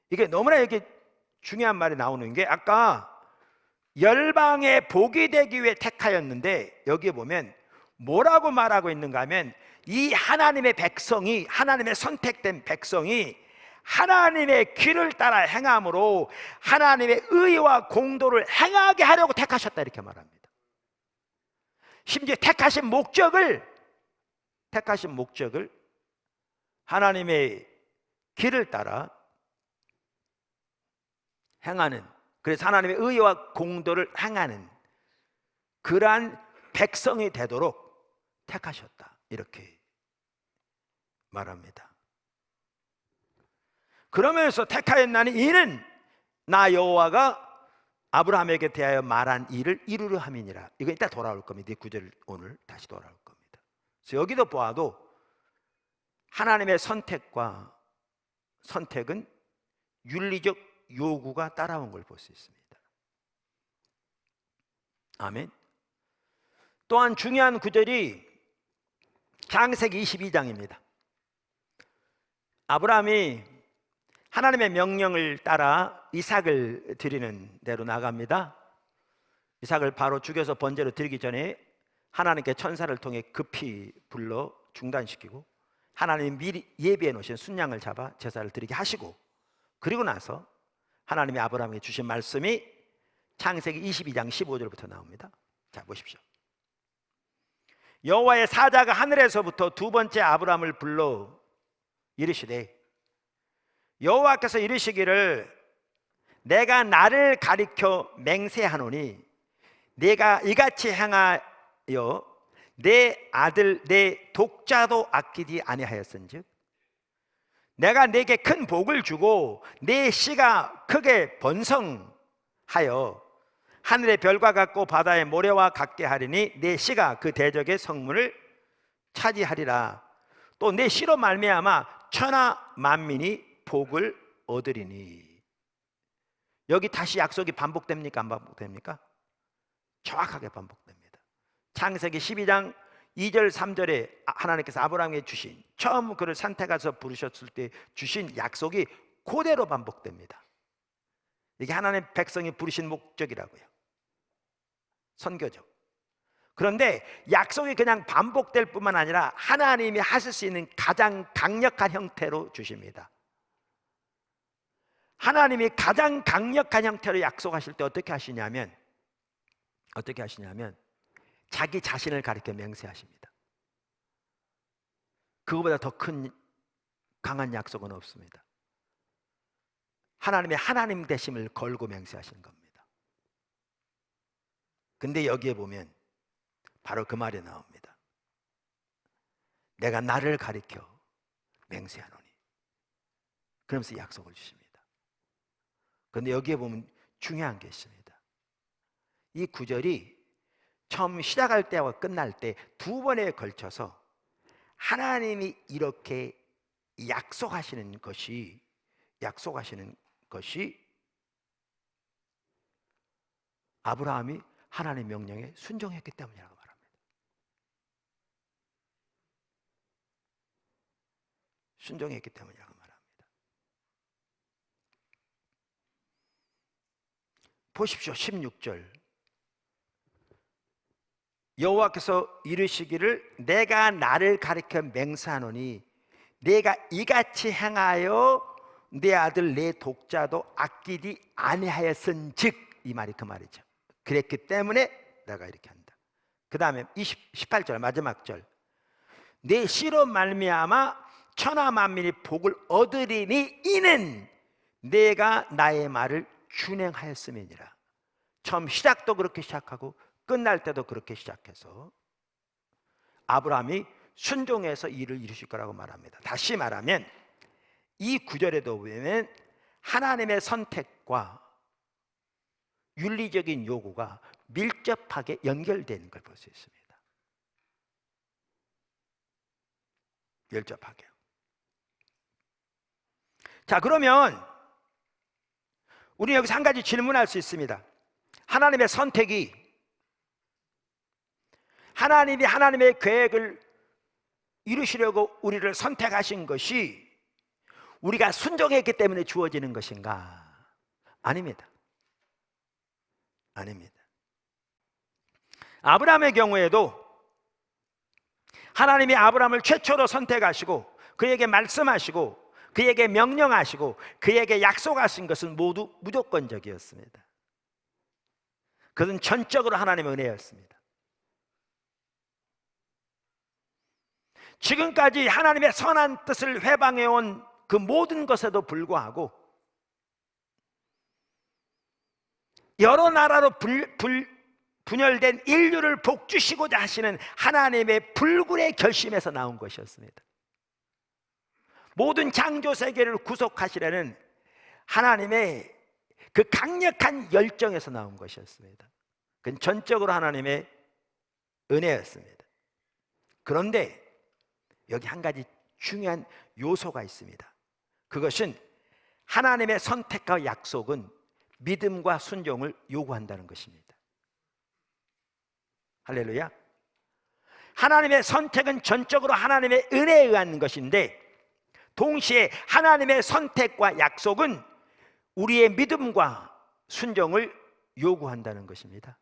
이게 너무나 이게 중요한 말이 나오는 게, 아까 열방의 복이 되기 위해 택하였는데 여기에 보면 뭐라고 말하고 있는가 하면, 이 하나님의 백성이, 하나님의 선택된 백성이 하나님의 길을 따라 행함으로 하나님의 의와 공도를 행하게 하려고 택하셨다, 이렇게 말합니다. 심지어 택하신 목적을 하나님의 길을 따라 행하는, 그래서 하나님의 의와 공도를 행하는 그러한 백성이 되도록 택하셨다, 이렇게 말합니다. 그러면서 택하였나니 이는 나 여호와가 아브라함에게 대하여 말한 일을 이루려 함이니라. 이거 이따 돌아올 겁니다. 이 구절 오늘 다시 돌아올 겁니다. 그래서 여기도 보아도 하나님의 선택은 윤리적 요구가 따라온 걸 볼 수 있습니다. 아멘. 또한 중요한 구절이 창세기 22장입니다. 아브라함이 하나님의 명령을 따라 이삭을 드리는 대로 나갑니다. 이삭을 바로 죽여서 번제로 드리기 전에 하나님께 천사를 통해 급히 불러 중단시키고 하나님이 미리 예비해 놓으신 순양을 잡아 제사를 드리게 하시고, 그리고 나서 하나님이 아브라함에게 주신 말씀이 창세기 22장 15절부터 나옵니다. 자, 보십시오. 여호와의 사자가 하늘에서부터 두 번째 아브라함을 불러 이르시되, 여호와께서 이르시기를 내가 나를 가리켜 맹세하노니 내가 이같이 행하여 내 아들 내 독자도 아끼지 아니하였은즉 내가 네게 큰 복을 주고 네 씨가 크게 번성하게 하여 하늘의 별과 같고 바다의 모래와 같게 하리니 내 씨가 그 대적의 성문을 차지하리라. 또 내 씨로 말미암아 천하 만민이 복을 얻으리니. 여기 다시 약속이 반복됩니까? 안 반복됩니까? 정확하게 반복됩니다. 창세기 12장 2절 3절에 하나님께서 아브라함에게 주신, 처음 그를 선택해서 부르셨을 때 주신 약속이 그대로 반복됩니다. 이게 하나님 백성이 부르신 목적이라고요. 선교죠. 그런데 약속이 그냥 반복될 뿐만 아니라 하나님이 하실 수 있는 가장 강력한 형태로 주십니다. 하나님이 가장 강력한 형태로 약속하실 때 어떻게 하시냐면 자기 자신을 가리켜 맹세하십니다. 그거보다 더 큰 강한 약속은 없습니다. 하나님의 하나님 되심을 걸고 맹세하시는 겁니다. 근데 여기에 보면 바로 그 말이 나옵니다. 내가 나를 가리켜 맹세하노니. 그러면서 약속을 주십니다. 그런데 여기에 보면 중요한 게 있습니다. 이 구절이 처음 시작할 때와 끝날 때 두 번에 걸쳐서 하나님이 이렇게 약속하시는 것이 아브라함이 하나님의 명령에 순종했기 때문이라고 말합니다. 순종했기 때문이라고 말합니다. 보십시오. 16절. 여호와께서 이르시기를 내가 나를 가리켜 맹세하노니 내가 이같이 행하여 내 아들 내 독자도 아끼지 아니하였은즉, 이 말이 그 말이죠. 그랬기 때문에 내가 이렇게 한다. 그 다음에 18절 마지막 절. 내 씨로 말미암아 천하 만민이 복을 얻으리니 이는 내가 나의 말을 준행하였음이니라. 처음 시작도 그렇게 시작하고 끝날 때도 그렇게 시작해서 아브라함이 순종해서 일을 이루실 거라고 말합니다. 다시 말하면 이 구절에도 보면 하나님의 선택과 윤리적인 요구가 밀접하게 연결되는 걸 볼 수 있습니다. 밀접하게. 자, 그러면 우리 여기서 한 가지 질문할 수 있습니다. 하나님의 선택이, 하나님이 하나님의 계획을 이루시려고 우리를 선택하신 것이 우리가 순종했기 때문에 주어지는 것인가? 아닙니다. 아닙니다. 아브라함의 경우에도 하나님이 아브라함을 최초로 선택하시고 그에게 말씀하시고 그에게 명령하시고 그에게 약속하신 것은 모두 무조건적이었습니다. 그것은 전적으로 하나님의 은혜였습니다. 지금까지 하나님의 선한 뜻을 회방해온 그 모든 것에도 불구하고 여러 나라로 분열된 인류를 복주시고자 하시는 하나님의 불굴의 결심에서 나온 것이었습니다. 모든 창조 세계를 구속하시려는 하나님의 그 강력한 열정에서 나온 것이었습니다. 그건 전적으로 하나님의 은혜였습니다. 그런데 여기 한 가지 중요한 요소가 있습니다. 그것은 하나님의 선택과 약속은 믿음과 순종을 요구한다는 것입니다. 할렐루야. 하나님의 선택은 전적으로 하나님의 은혜에 의한 것인데 동시에 하나님의 선택과 약속은 우리의 믿음과 순종을 요구한다는 것입니다.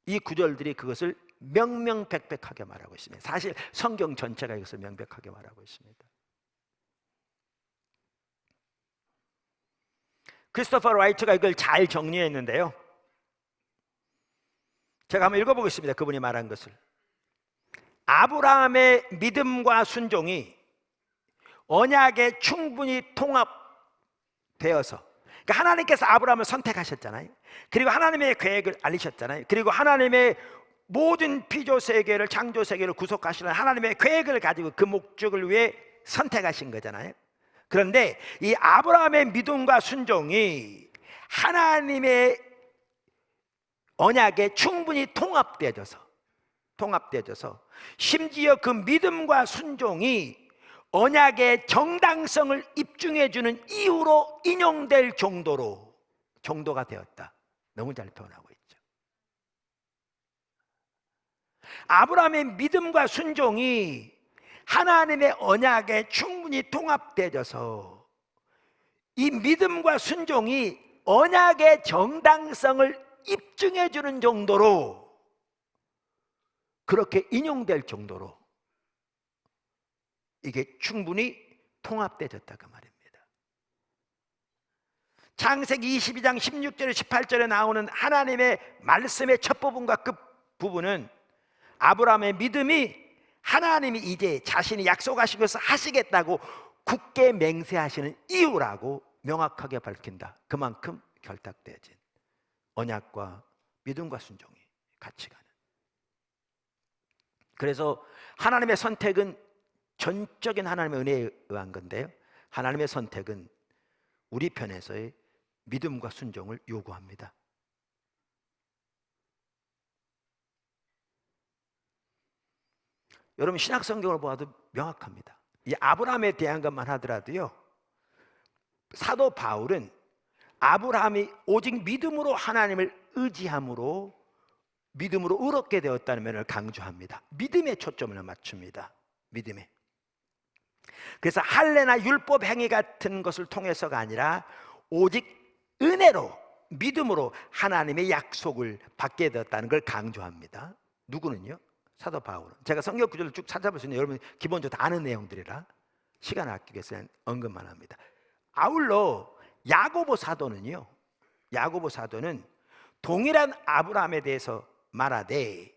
이 구절들이 그것을 명명백백하게 말하고 있습니다. 사실 성경 전체가 이것을 명백하게 말하고 있습니다. 크리스토퍼 라이트가 이걸 잘 정리했는데요, 제가 한번 읽어보겠습니다. 그분이 말한 것을. 아브라함의 믿음과 순종이 언약에 충분히 통합되어서, 그러니까 하나님께서 아브라함을 선택하셨잖아요. 그리고 하나님의 계획을 알리셨잖아요. 그리고 하나님의 모든 피조 세계를, 창조 세계를 구속하시는 하나님의 계획을 가지고 그 목적을 위해 선택하신 거잖아요. 그런데 이 아브라함의 믿음과 순종이 하나님의 언약에 충분히 통합되어져서 심지어 그 믿음과 순종이 언약의 정당성을 입증해주는 이유로 인용될 정도가 되었다. 너무 잘 표현하고 있죠. 아브라함의 믿음과 순종이 하나님의 언약에 충분히 통합되어져서 이 믿음과 순종이 언약의 정당성을 입증해주는 정도로, 그렇게 인용될 정도로 이게 충분히 통합되어졌다 그 말입니다. 창세기 22장 16절에 18절에 나오는 하나님의 말씀의 첫 부분과 끝 부분은 아브라함의 믿음이 하나님이 이제 자신이 약속하신 것을 하시겠다고 굳게 맹세하시는 이유라고 명확하게 밝힌다. 그만큼 결탁되어진 언약과 믿음과 순종이 같이 가는. 그래서 하나님의 선택은 전적인 하나님의 은혜에 의한 건데요, 하나님의 선택은 우리 편에서의 믿음과 순종을 요구합니다. 여러분, 신약 성경을 보아도 명확합니다. 이 아브라함에 대한 것만 하더라도요, 사도 바울은 아브라함이 오직 믿음으로 하나님을 의지함으로 믿음으로 의롭게 되었다는 면을 강조합니다. 믿음에 초점을 맞춥니다. 믿음에. 그래서 할례나 율법 행위 같은 것을 통해서가 아니라 오직 은혜로, 믿음으로 하나님의 약속을 받게 되었다는 걸 강조합니다. 누구는요? 사도 바울은. 제가 성경 구절을 쭉 찾아볼 수 있는, 여러분 기본적으로 다 아는 내용들이라 시간을 아끼기 위해서 언급만 합니다. 아울러 야고보 사도는 동일한 아브라함에 대해서 말하되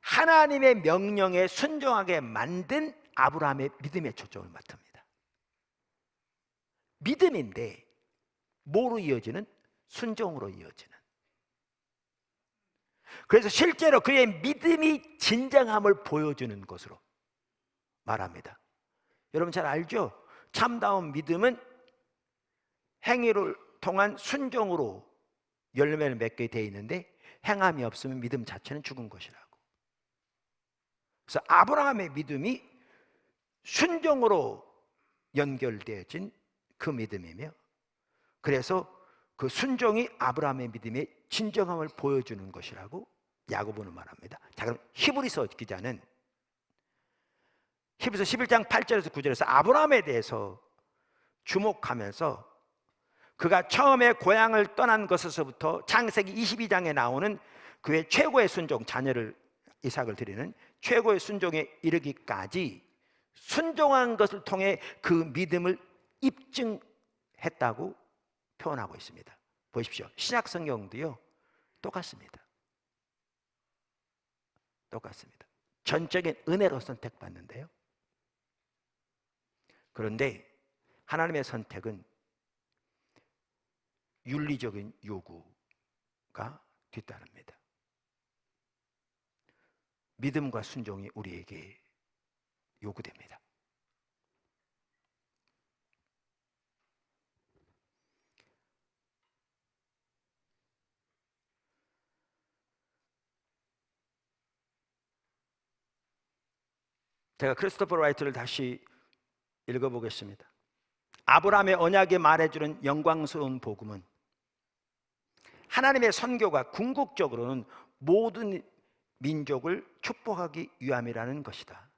하나님의 명령에 순종하게 만든 아브라함의 믿음에 초점을 맞춥니다. 믿음인데 뭐로 이어지는? 순종으로 이어지는. 그래서 실제로 그의 믿음이 진정함을 보여주는 것으로 말합니다. 여러분 잘 알죠? 참다운 믿음은 행위를 통한 순종으로 열매를 맺게 되어 있는데, 행함이 없으면 믿음 자체는 죽은 것이라고. 그래서 아브라함의 믿음이 순종으로 연결되어진 그 믿음이며, 그래서 그 순종이 아브라함의 믿음의 진정함을 보여주는 것이라고 야고보는 말합니다. 자, 그럼 히브리서 기자는 히브리서 11장 8절에서 9절에서 아브라함에 대해서 주목하면서 그가 처음에 고향을 떠난 것에서부터 창세기 22장에 나오는 그의 최고의 순종, 자녀를 이삭을 드리는 최고의 순종에 이르기까지 순종한 것을 통해 그 믿음을 입증했다고 표현하고 있습니다. 보십시오. 신약 성경도요 똑같습니다. 전적인 은혜로 선택받는데요, 그런데 하나님의 선택은 윤리적인 요구가 뒤따릅니다. 믿음과 순종이 우리에게 요구됩니다. 제가 크리스토퍼 라이트를 다시 읽어보겠습니다. 아브라함의 언약에 말해주는 영광스러운 복음은 하나님의 선교가 궁극적으로는 모든 민족을 축복하기 위함이라는 것이다.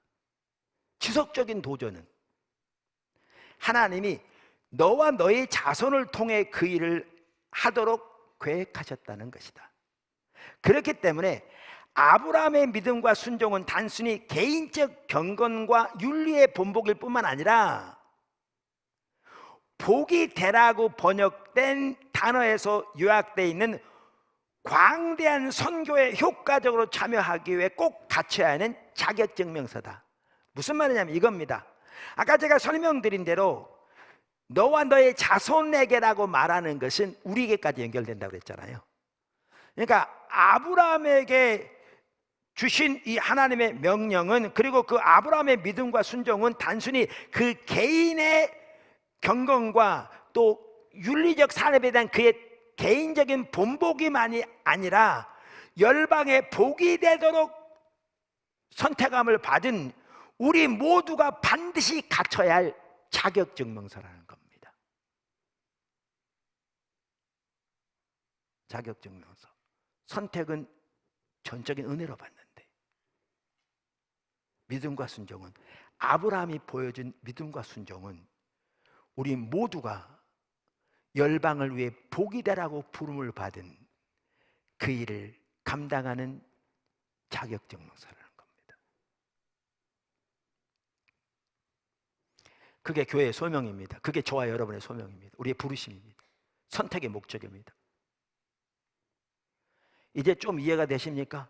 지속적인 도전은 하나님이 너와 너의 자손을 통해 그 일을 하도록 계획하셨다는 것이다. 그렇기 때문에 아브라함의 믿음과 순종은 단순히 개인적 경건과 윤리의 본보기일 뿐만 아니라 복이 되라고 번역된 단어에서 요약되어 있는 광대한 선교에 효과적으로 참여하기 위해 꼭 갖춰야 하는 자격증명서다. 무슨 말이냐면 이겁니다. 아까 제가 설명드린 대로 너와 너의 자손에게라고 말하는 것은 우리에게까지 연결된다고 그랬잖아요. 그러니까 아브라함에게 주신 이 하나님의 명령은, 그리고 그 아브라함의 믿음과 순종은 단순히 그 개인의 경건과 또 윤리적 산업에 대한 그의 개인적인 본보기만이 아니라 열방의 복이 되도록 선택함을 받은 우리 모두가 반드시 갖춰야 할 자격증명서라는 겁니다. 자격증명서. 선택은 전적인 은혜로 받는데, 믿음과 순종은, 아브라함이 보여준 믿음과 순종은 우리 모두가 열방을 위해 복이 되라고 부름을 받은 그 일을 감당하는 자격증명서라는 겁니다. 그게 교회의 소명입니다. 그게 저와 여러분의 소명입니다. 우리의 부르심입니다. 선택의 목적입니다. 이제 좀 이해가 되십니까?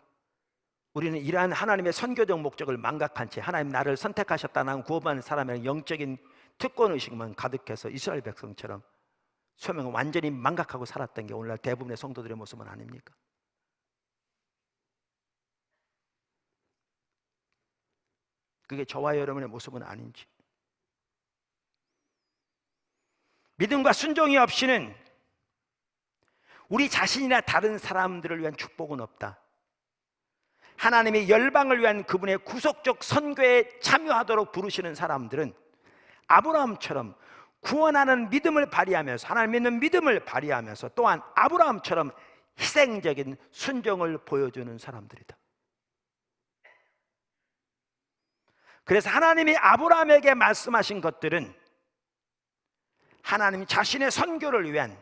우리는 이러한 하나님의 선교적 목적을 망각한 채 하나님 나를 선택하셨다는 구원받는 사람의 영적인 특권의식만 가득해서 이스라엘 백성처럼 소명을 완전히 망각하고 살았던 게 오늘날 대부분의 성도들의 모습은 아닙니까? 그게 저와 여러분의 모습은 아닌지. 믿음과 순종이 없이는 우리 자신이나 다른 사람들을 위한 축복은 없다. 하나님이 열방을 위한 그분의 구속적 선교에 참여하도록 부르시는 사람들은 아브라함처럼 구원하는 믿음을 발휘하면서, 하나님 믿는 믿음을 발휘하면서 또한 아브라함처럼 희생적인 순종을 보여주는 사람들이다. 그래서 하나님이 아브라함에게 말씀하신 것들은 하나님 자신의 선교를 위한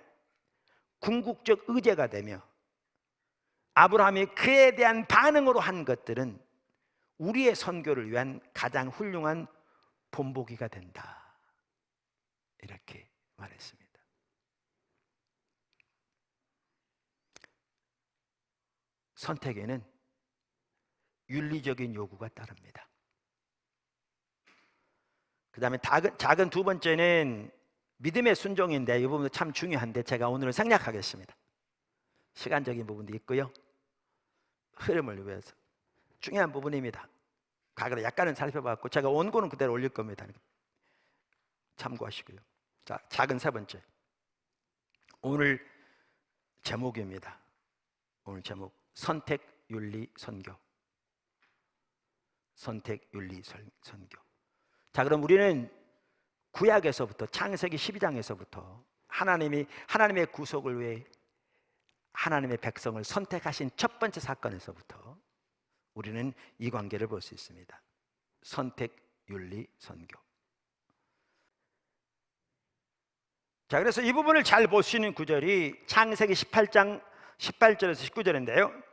궁극적 의제가 되며, 아브라함이 그에 대한 반응으로 한 것들은 우리의 선교를 위한 가장 훌륭한 본보기가 된다. 이렇게 말했습니다. 선택에는 윤리적인 요구가 따릅니다. 그 다음에 작은 두 번째는 믿음의 순종인데, 이 부분도 참 중요한데 제가 오늘은 생략하겠습니다. 시간적인 부분도 있고요, 흐름을 위해서 중요한 부분입니다. 과거를 약간은 살펴봤고 제가 원고는 그대로 올릴 겁니다. 참고하시고요. 자, 작은 세 번째, 오늘 제목입니다. 오늘 제목, 선택윤리 선교. 선택윤리 선교. 자, 그럼 우리는 구약에서부터, 창세기 12장에서부터 하나님의 구속을 위해 하나님의 백성을 선택하신 첫 번째 사건에서부터 우리는 이 관계를 볼 수 있습니다. 선택윤리 선교. 자, 그래서 이 부분을 잘 볼 수 있는 구절이 창세기 18장 18절에서 19절인데요.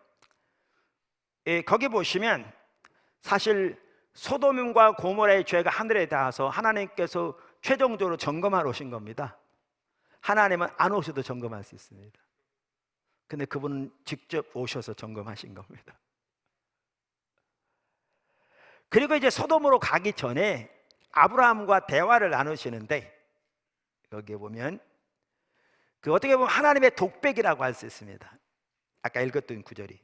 거기 보시면 사실 소돔과 고모라의 죄가 하늘에 닿아서 하나님께서 최종적으로 점검하러 오신 겁니다. 하나님은 안 오셔도 점검할 수 있습니다. 근데 그분은 직접 오셔서 점검하신 겁니다. 그리고 이제 소돔으로 가기 전에 아브라함과 대화를 나누시는데, 여기에 보면 어떻게 보면 하나님의 독백이라고 할 수 있습니다. 아까 읽었던 구절이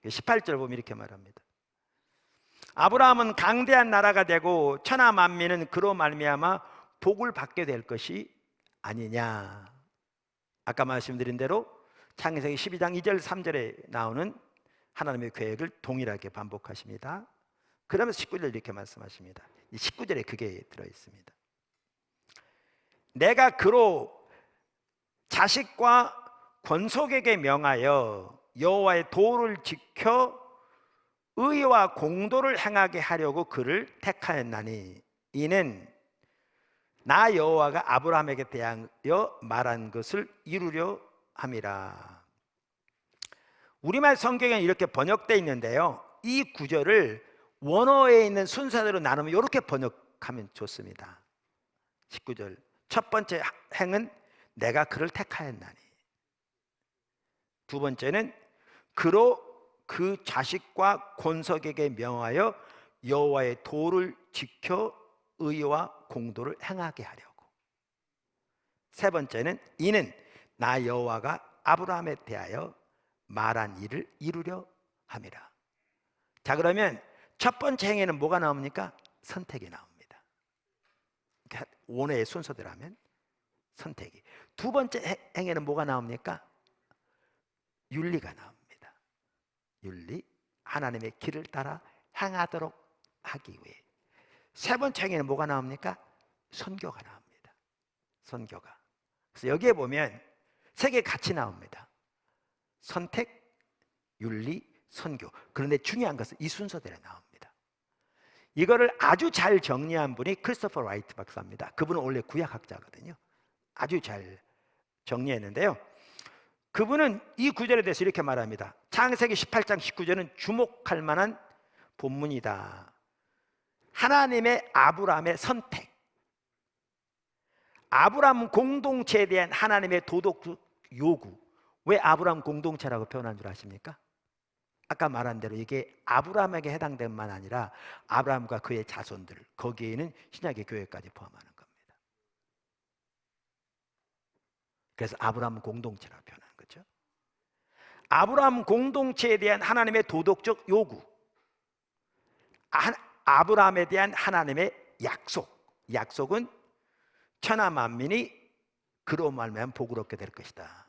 18절 보면 이렇게 말합니다. 아브라함은 강대한 나라가 되고 천하 만민은 그로 말미암아 복을 받게 될 것이 아니냐. 아까 말씀드린 대로 창세기 12장 2절 3절에 나오는 하나님의 계획을 동일하게 반복하십니다. 그러면서 19절 이렇게 말씀하십니다. 이 19절에 그게 들어있습니다. 내가 그로 자식과 권속에게 명하여 여호와의 도를 지켜 의와 공도를 행하게 하려고 그를 택하였나니, 이는 나 여호와가 아브라함에게 대하여 말한 것을 이루려 함이라. 우리말 성경에 이렇게 번역되어 있는데요, 이 구절을 원어에 있는 순서대로 나누면 이렇게 번역하면 좋습니다. 19절, 첫 번째 행은 내가 그를 택하였나니, 두 번째는 그로 그 자식과 권속에게 명하여 여호와의 도를 지켜 의와 공도를 행하게 하려고, 세 번째는 이는 나 여호와가 아브라함에 대하여 말한 일을 이루려 함이라. 자, 그러면 첫 번째 행에는 뭐가 나옵니까? 선택이 나옵니다. 원어의 순서대로 하면 선택이. 두 번째 행에는 뭐가 나옵니까? 윤리가 나옵니다. 윤리, 하나님의 길을 따라 행하도록 하기 위해. 세 번째에는 뭐가 나옵니까? 선교가 나옵니다. 선교가. 그래서 여기에 보면 세 개 같이 나옵니다. 선택, 윤리, 선교. 그런데 중요한 것은 이 순서대로 나옵니다. 이거를 아주 잘 정리한 분이 크리스토퍼 라이트 박사입니다. 그분은 원래 구약학자거든요. 아주 잘 정리했는데요, 그분은 이 구절에 대해서 이렇게 말합니다. 창세기 18장 19절은 주목할 만한 본문이다. 하나님의 아브라함의 선택, 아브라함 공동체에 대한 하나님의 도덕적 요구. 왜 아브라함 공동체라고 표현한 줄 아십니까? 아까 말한 대로 이게 아브라함에게 해당된 만 아니라 아브라함과 그의 자손들, 거기에는 신약의 교회까지 포함하는 겁니다. 그래서 아브라함 공동체라고 표현한 거죠. 아브라함 공동체에 대한 하나님의 도덕적 요구, 아브라함에 대한 하나님의 약속. 약속은 천하 만민이 그로 말미암아 복을 얻게 될 것이다.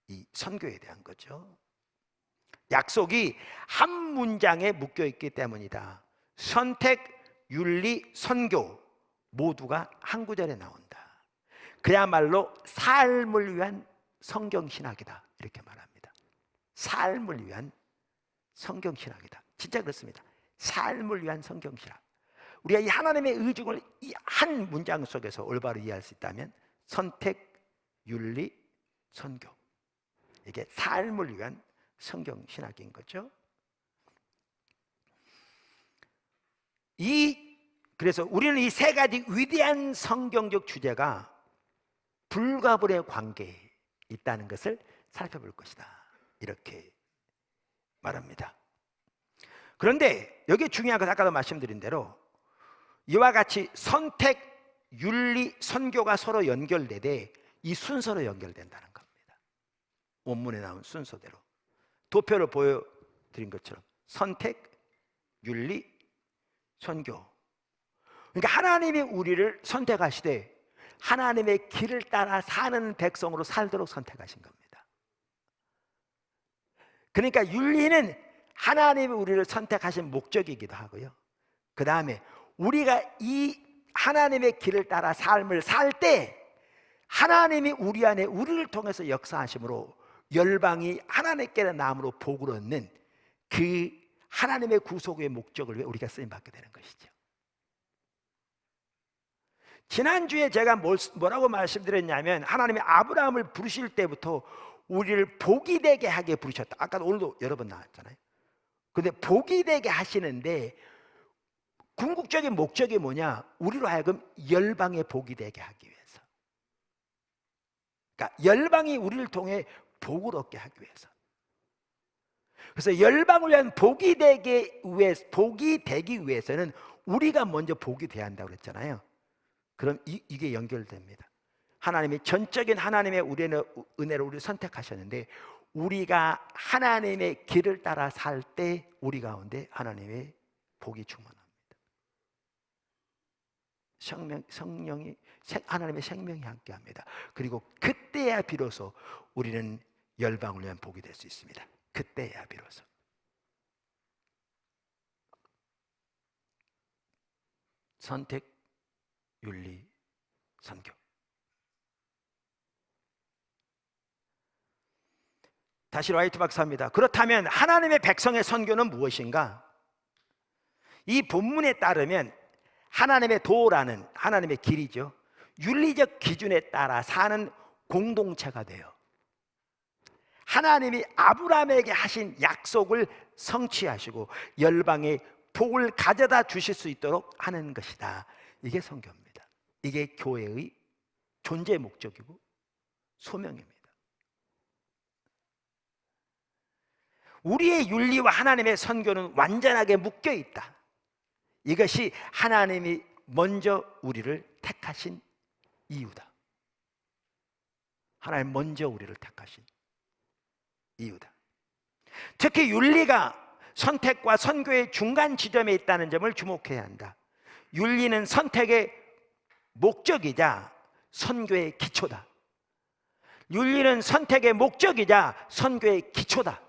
이 선교에 대한 거죠. 약속이 한 문장에 묶여 있기 때문이다. 선택, 윤리, 선교 모두가 한 구절에 나온다. 그야말로 삶을 위한 성경신학이다, 이렇게 말합니다. 삶을 위한 성경신학이다. 진짜 그렇습니다. 삶을 위한 성경신학. 우리가 이 하나님의 의중을 이 한 문장 속에서 올바로 이해할 수 있다면 선택, 윤리, 선교, 이게 삶을 위한 성경신학인 거죠. 그래서 우리는 이 세 가지 위대한 성경적 주제가 불가분의 관계에 있다는 것을 살펴볼 것이다, 이렇게 말합니다. 그런데 여기 중요한 것은 아까도 말씀드린 대로 이와 같이 선택, 윤리, 선교가 서로 연결되되 이 순서로 연결된다는 겁니다. 원문에 나온 순서대로 도표를 보여드린 것처럼 선택, 윤리, 선교. 그러니까 하나님이 우리를 선택하시되 하나님의 길을 따라 사는 백성으로 살도록 선택하신 겁니다. 그러니까 윤리는 하나님이 우리를 선택하신 목적이기도 하고요, 그 다음에 우리가 이 하나님의 길을 따라 삶을 살 때 하나님이 우리 안에 우리를 통해서 역사하심으로 열방이 하나님께로 나음으로 복을 얻는 그 하나님의 구속의 목적을 위해 우리가 쓰임받게 되는 것이죠. 지난주에 제가 뭐라고 말씀드렸냐면 하나님이 아브라함을 부르실 때부터 우리를 복이 되게 하게 부르셨다. 아까도 오늘도 여러 번 나왔잖아요. 그런데 복이 되게 하시는데 궁극적인 목적이 뭐냐? 우리로 하여금 열방의 복이 되게 하기 위해서. 그러니까 열방이 우리를 통해 복을 얻게 하기 위해서. 그래서 열방을 위한 복이 되기 위해서는 우리가 먼저 복이 돼야 한다고 그랬잖아요. 그럼 이게 연결됩니다. 하나님이 전적인 하나님의 은혜로 우리를 선택하셨는데 우리가 하나님의 길을 따라 살 때 우리 가운데 하나님의 복이 충만합니다. 성령이 하나님의 생명이 함께합니다. 그리고 그때야 비로소 우리는 열방을 위한 복이 될 수 있습니다. 그때야 비로소. 선택, 윤리, 선교. 다시 라이트 박사입니다. 그렇다면 하나님의 백성의 선교는 무엇인가? 이 본문에 따르면 하나님의 도라는 하나님의 길이죠. 윤리적 기준에 따라 사는 공동체가 돼요. 하나님이 아브라함에게 하신 약속을 성취하시고 열방에 복을 가져다 주실 수 있도록 하는 것이다. 이게 선교입니다. 이게 교회의 존재 목적이고 소명입니다. 우리의 윤리와 하나님의 선교는 완전하게 묶여 있다. 이것이 하나님이 먼저 우리를 택하신 이유다. 하나님 먼저 우리를 택하신 이유다. 특히 윤리가 선택과 선교의 중간 지점에 있다는 점을 주목해야 한다. 윤리는 선택의 목적이자 선교의 기초다. 윤리는 선택의 목적이자 선교의 기초다.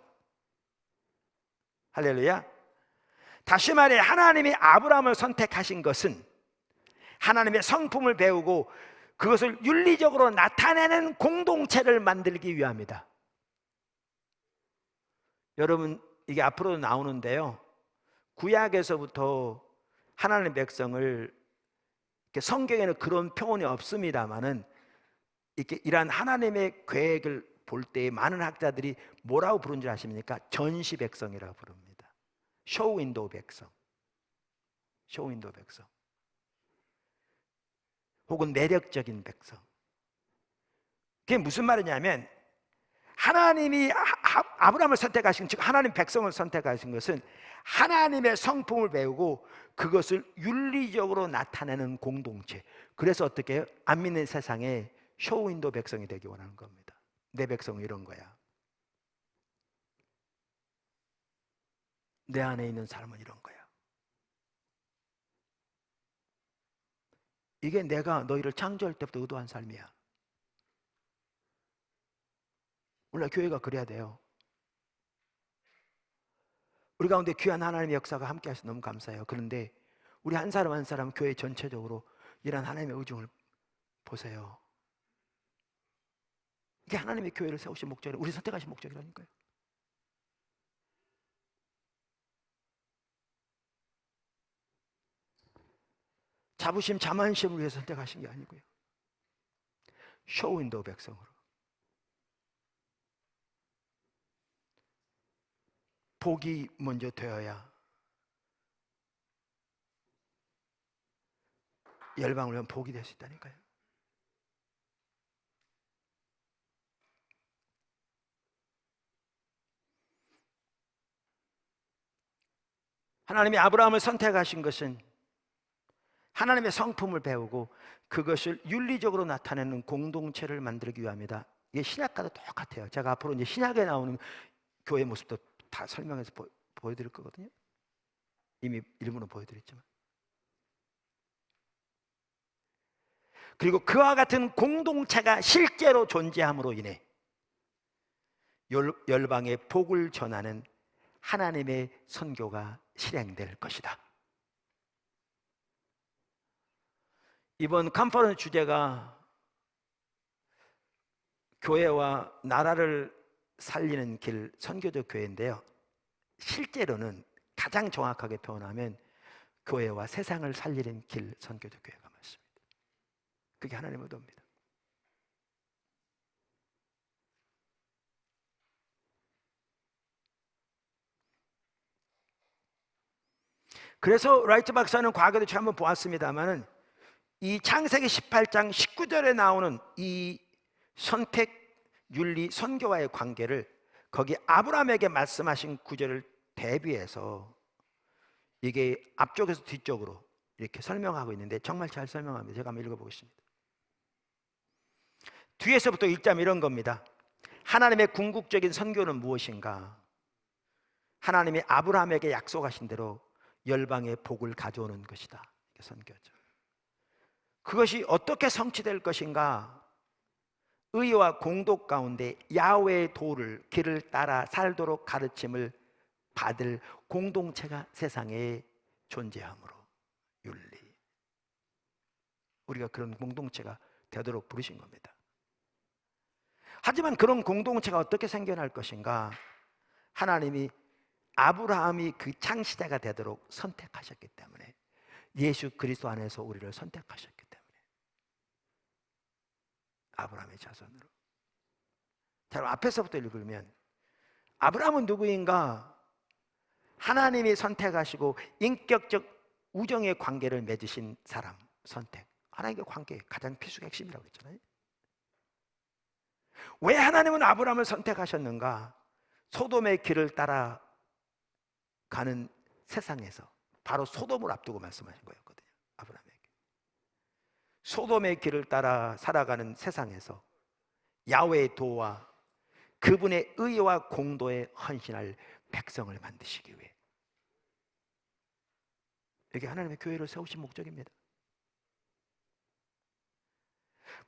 할렐루야. 다시 말해 하나님이 아브라함을 선택하신 것은 하나님의 성품을 배우고 그것을 윤리적으로 나타내는 공동체를 만들기 위함이다. 여러분, 이게 앞으로도 나오는데요, 구약에서부터 하나님의 백성을, 성경에는 그런 표현이 없습니다만은 이렇게 이러한 하나님의 계획을 볼 때 많은 학자들이 뭐라고 부른 줄 아십니까? 전시 백성이라고 부릅니다. 쇼윈도우 백성, 쇼윈도우 백성, 혹은 매력적인 백성. 그게 무슨 말이냐면 하나님이 아브라함을 선택하신, 즉 하나님 백성을 선택하신 것은 하나님의 성품을 배우고 그것을 윤리적으로 나타내는 공동체. 그래서 어떻게 해요? 안 믿는 세상에 쇼윈도 백성이 되기 원하는 겁니다. 내 백성은 이런 거야. 내 안에 있는 사람은 이런 거야. 이게 내가 너희를 창조할 때부터 의도한 삶이야. 원래 교회가 그래야 돼요. 우리 가운데 귀한 하나님의 역사가 함께 하셔서 너무 감사해요. 그런데 우리 한 사람 한 사람 교회 전체적으로 이런 하나님의 의중을 보세요. 이게 하나님의 교회를 세우신 목적이에요. 우리 선택하신 목적이라니까요. 자부심, 자만심을 위해 선택하신 게 아니고요, 쇼윈도우 백성으로 복이 먼저 되어야 열방을 위한 복이 될 수 있다니까요. 하나님이 아브라함을 선택하신 것은 하나님의 성품을 배우고 그것을 윤리적으로 나타내는 공동체를 만들기 위함이다. 이게 신약과도 똑같아요. 제가 앞으로 이제 신약에 나오는 교회 모습도 다 설명해서 보여드릴 거거든요. 이미 일부는 보여드렸지만. 그리고 그와 같은 공동체가 실제로 존재함으로 인해 열방에 복을 전하는 하나님의 선교가 실행될 것이다. 이번 컨퍼런스 주제가 교회와 나라를 살리는 길, 선교적 교회인데요, 실제로는 가장 정확하게 표현하면 교회와 세상을 살리는 길, 선교적 교회가 맞습니다. 그게 하나님의 의도입니다. 그래서 라이트 박사는 과거에도 제가 한번 보았습니다만은 이 창세기 18장 19절에 나오는 이 선택, 윤리, 선교와의 관계를 거기 아브라함에게 말씀하신 구절을 대비해서 이게 앞쪽에서 뒤쪽으로 이렇게 설명하고 있는데 정말 잘 설명합니다. 제가 한번 읽어보겠습니다. 뒤에서부터 읽자면 이런 겁니다. 하나님의 궁극적인 선교는 무엇인가? 하나님이 아브라함에게 약속하신 대로 열방의 복을 가져오는 것이다. 이게 선교죠. 그것이 어떻게 성취될 것인가? 의와 공덕 가운데 야훼의 도를, 길을 따라 살도록 가르침을 받을 공동체가 세상에 존재함으로, 윤리, 우리가 그런 공동체가 되도록 부르신 겁니다. 하지만 그런 공동체가 어떻게 생겨날 것인가? 하나님이 아브라함이 그 창시자가 되도록 선택하셨기 때문에, 예수 그리스도 안에서 우리를 선택하셨기 때문에 아브라함의 자손으로. 자, 앞에서부터 읽으면 아브라함은 누구인가? 하나님이 선택하시고 인격적 우정의 관계를 맺으신 사람, 선택. 하나님과 관계 가장 필수의 핵심이라고 했잖아요. 왜 하나님은 아브라함을 선택하셨는가? 소돔의 길을 따라 가는 세상에서, 바로 소돔을 앞두고 말씀하신 거였거든요. 아브라함에게 소돔의 길을 따라 살아가는 세상에서 야훼의 도와 그분의 의와 공도에 헌신할 백성을 만드시기 위해, 이게 하나님의 교회를 세우신 목적입니다.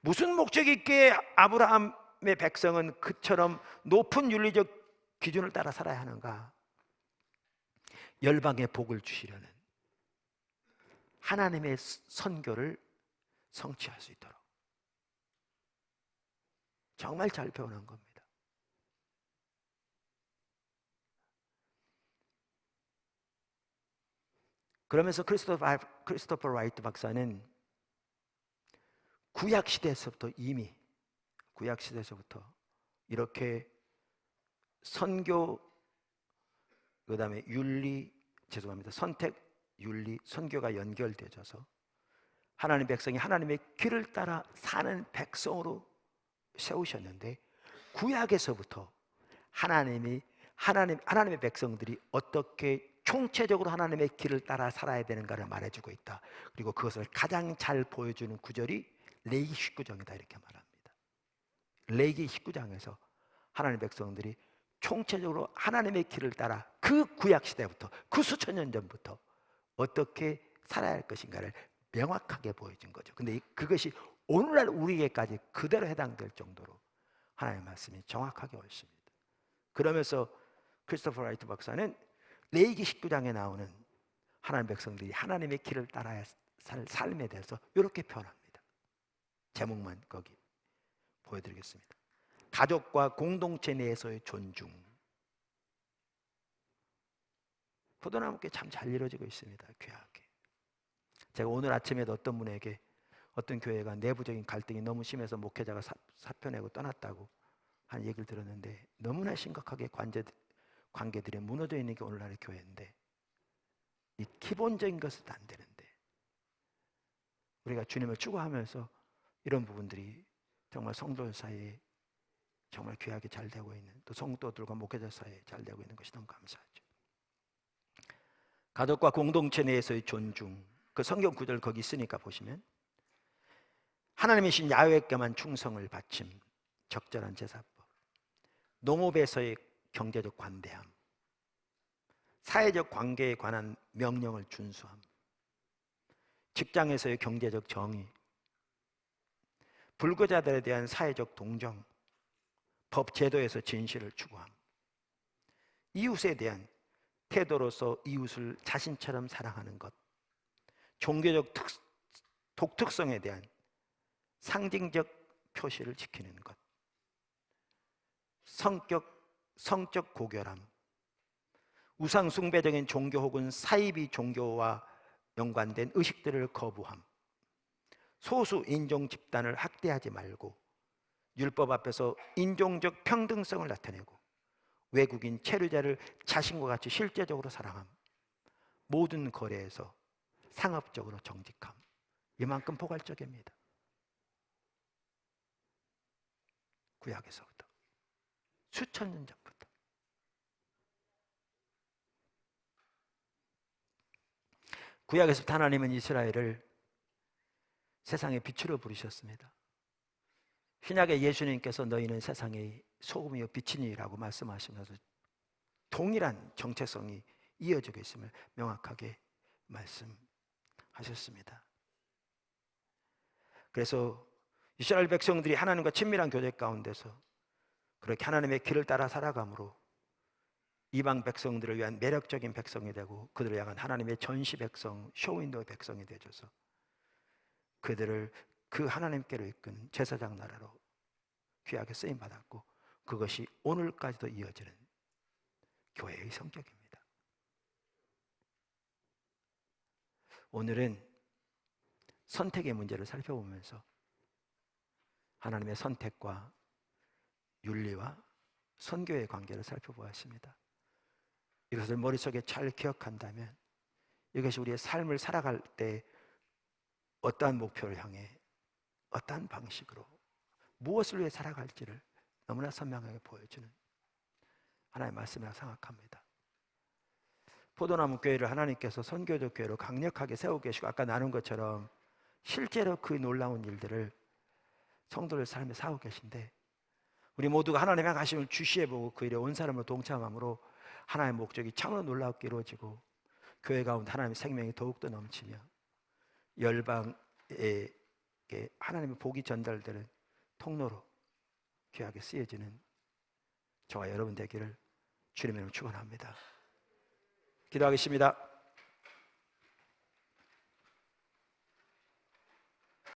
무슨 목적이 있기에 아브라함 하나님의 백성은 그처럼 높은 윤리적 기준을 따라 살아야 하는가? 열방에 복을 주시려는 하나님의 선교를 성취할 수 있도록 정말 잘 표현한 겁니다. 그러면서 크리스토퍼 라이트 박사는 구약 시대에서부터 이렇게 선교, 그다음에 선택, 윤리, 선교가 연결되어져서 하나님 백성이 하나님의 길을 따라 사는 백성으로 세우셨는데, 구약에서부터 하나님의 백성들이 어떻게 총체적으로 하나님의 길을 따라 살아야 되는가를 말해주고 있다. 그리고 그것을 가장 잘 보여주는 구절이 레위기 19장이다 이렇게 말합니다. 레위기 19장에서 하나님의 백성들이 총체적으로 하나님의 길을 따라 그 구약 시대부터, 그 수천 년 전부터 어떻게 살아야 할 것인가를 명확하게 보여준 거죠. 근데 그것이 오늘날 우리에게까지 그대로 해당될 정도로 하나님의 말씀이 정확하게 옳습니다. 그러면서 크리스토퍼 라이트 박사는 레위기 19장에 나오는 하나님의 백성들이 하나님의 길을 따라야 살 삶에 대해서 이렇게 표현합니다. 제목만 거기 보여드리겠습니다. 가족과 공동체 내에서의 존중. 포도나무께 참 잘 이루어지고 있습니다. 귀하게. 제가 오늘 아침에도 어떤 분에게 어떤 교회가 내부적인 갈등이 너무 심해서 목회자가 사표 내고 떠났다고 한 얘기를 들었는데, 너무나 심각하게 관계들이 무너져 있는 게 오늘날의 교회인데, 이 기본적인 것은 안 되는데 우리가 주님을 추구하면서 이런 부분들이 정말 성도들 사이에 정말 귀하게 잘 되고 있는, 또 성도들과 목회자 사이에 잘 되고 있는 것이 너무 감사하죠. 가족과 공동체 내에서의 존중, 그 성경 구절 거기 있으니까 보시면, 하나님이신 야훼께만 충성을 바침, 적절한 제사법, 농업에서의 경제적 관대함, 사회적 관계에 관한 명령을 준수함, 직장에서의 경제적 정의, 불구자들에 대한 사회적 동정, 법 제도에서 진실을 추구함, 이웃에 대한 태도로서 이웃을 자신처럼 사랑하는 것, 종교적 독특성에 대한 상징적 표시를 지키는 것, 성적 고결함, 우상 숭배적인 종교 혹은 사이비 종교와 연관된 의식들을 거부함, 소수 인종 집단을 학대하지 말고 율법 앞에서 인종적 평등성을 나타내고 외국인 체류자를 자신과 같이 실제적으로 사랑함, 모든 거래에서 상업적으로 정직함. 이만큼 포괄적입니다. 구약에서부터 수천 년 전부터. 구약에서부터 하나님은 이스라엘을 세상의 빛으로 부르셨습니다. 신약의 예수님께서 너희는 세상의 소금이요 빛이니라고 말씀하시면서 동일한 정체성이 이어지고 있음을 명확하게 말씀하셨습니다. 그래서 이스라엘 백성들이 하나님과 친밀한 교제 가운데서 그렇게 하나님의 길을 따라 살아감으로 이방 백성들을 위한 매력적인 백성이 되고, 그들을 향한 하나님의 전시 백성, 쇼윈도의 백성이 되어줘서 그들을 그 하나님께로 이끈 제사장 나라로 귀하게 쓰임받았고, 그것이 오늘까지도 이어지는 교회의 성격입니다. 오늘은 선택의 문제를 살펴보면서 하나님의 선택과 윤리와 선교의 관계를 살펴보았습니다. 이것을 머릿속에 잘 기억한다면 이것이 우리의 삶을 살아갈 때 어떠한 목표를 향해 어떠한 방식으로 무엇을 위해 살아갈지를 너무나 선명하게 보여주는 하나님의 말씀이라고 생각합니다. 포도나무 교회를 하나님께서 선교적 교회로 강력하게 세우고 계시고, 아까 나눈 것처럼 실제로 그 놀라운 일들을 성도들 삶에 사고 계신데, 우리 모두가 하나님의 향하심을 주시해보고 그 일에 온 사람으로 동참함으로 하나님의 목적이 참으로 놀랍게 이루어지고 교회 가운데 하나님의 생명이 더욱더 넘치며 열방에 하나님의 복이 전달되는 통로로 귀하게 쓰여지는 저와 여러분 되기를 주님의 이름으로 축원합니다. 기도하겠습니다.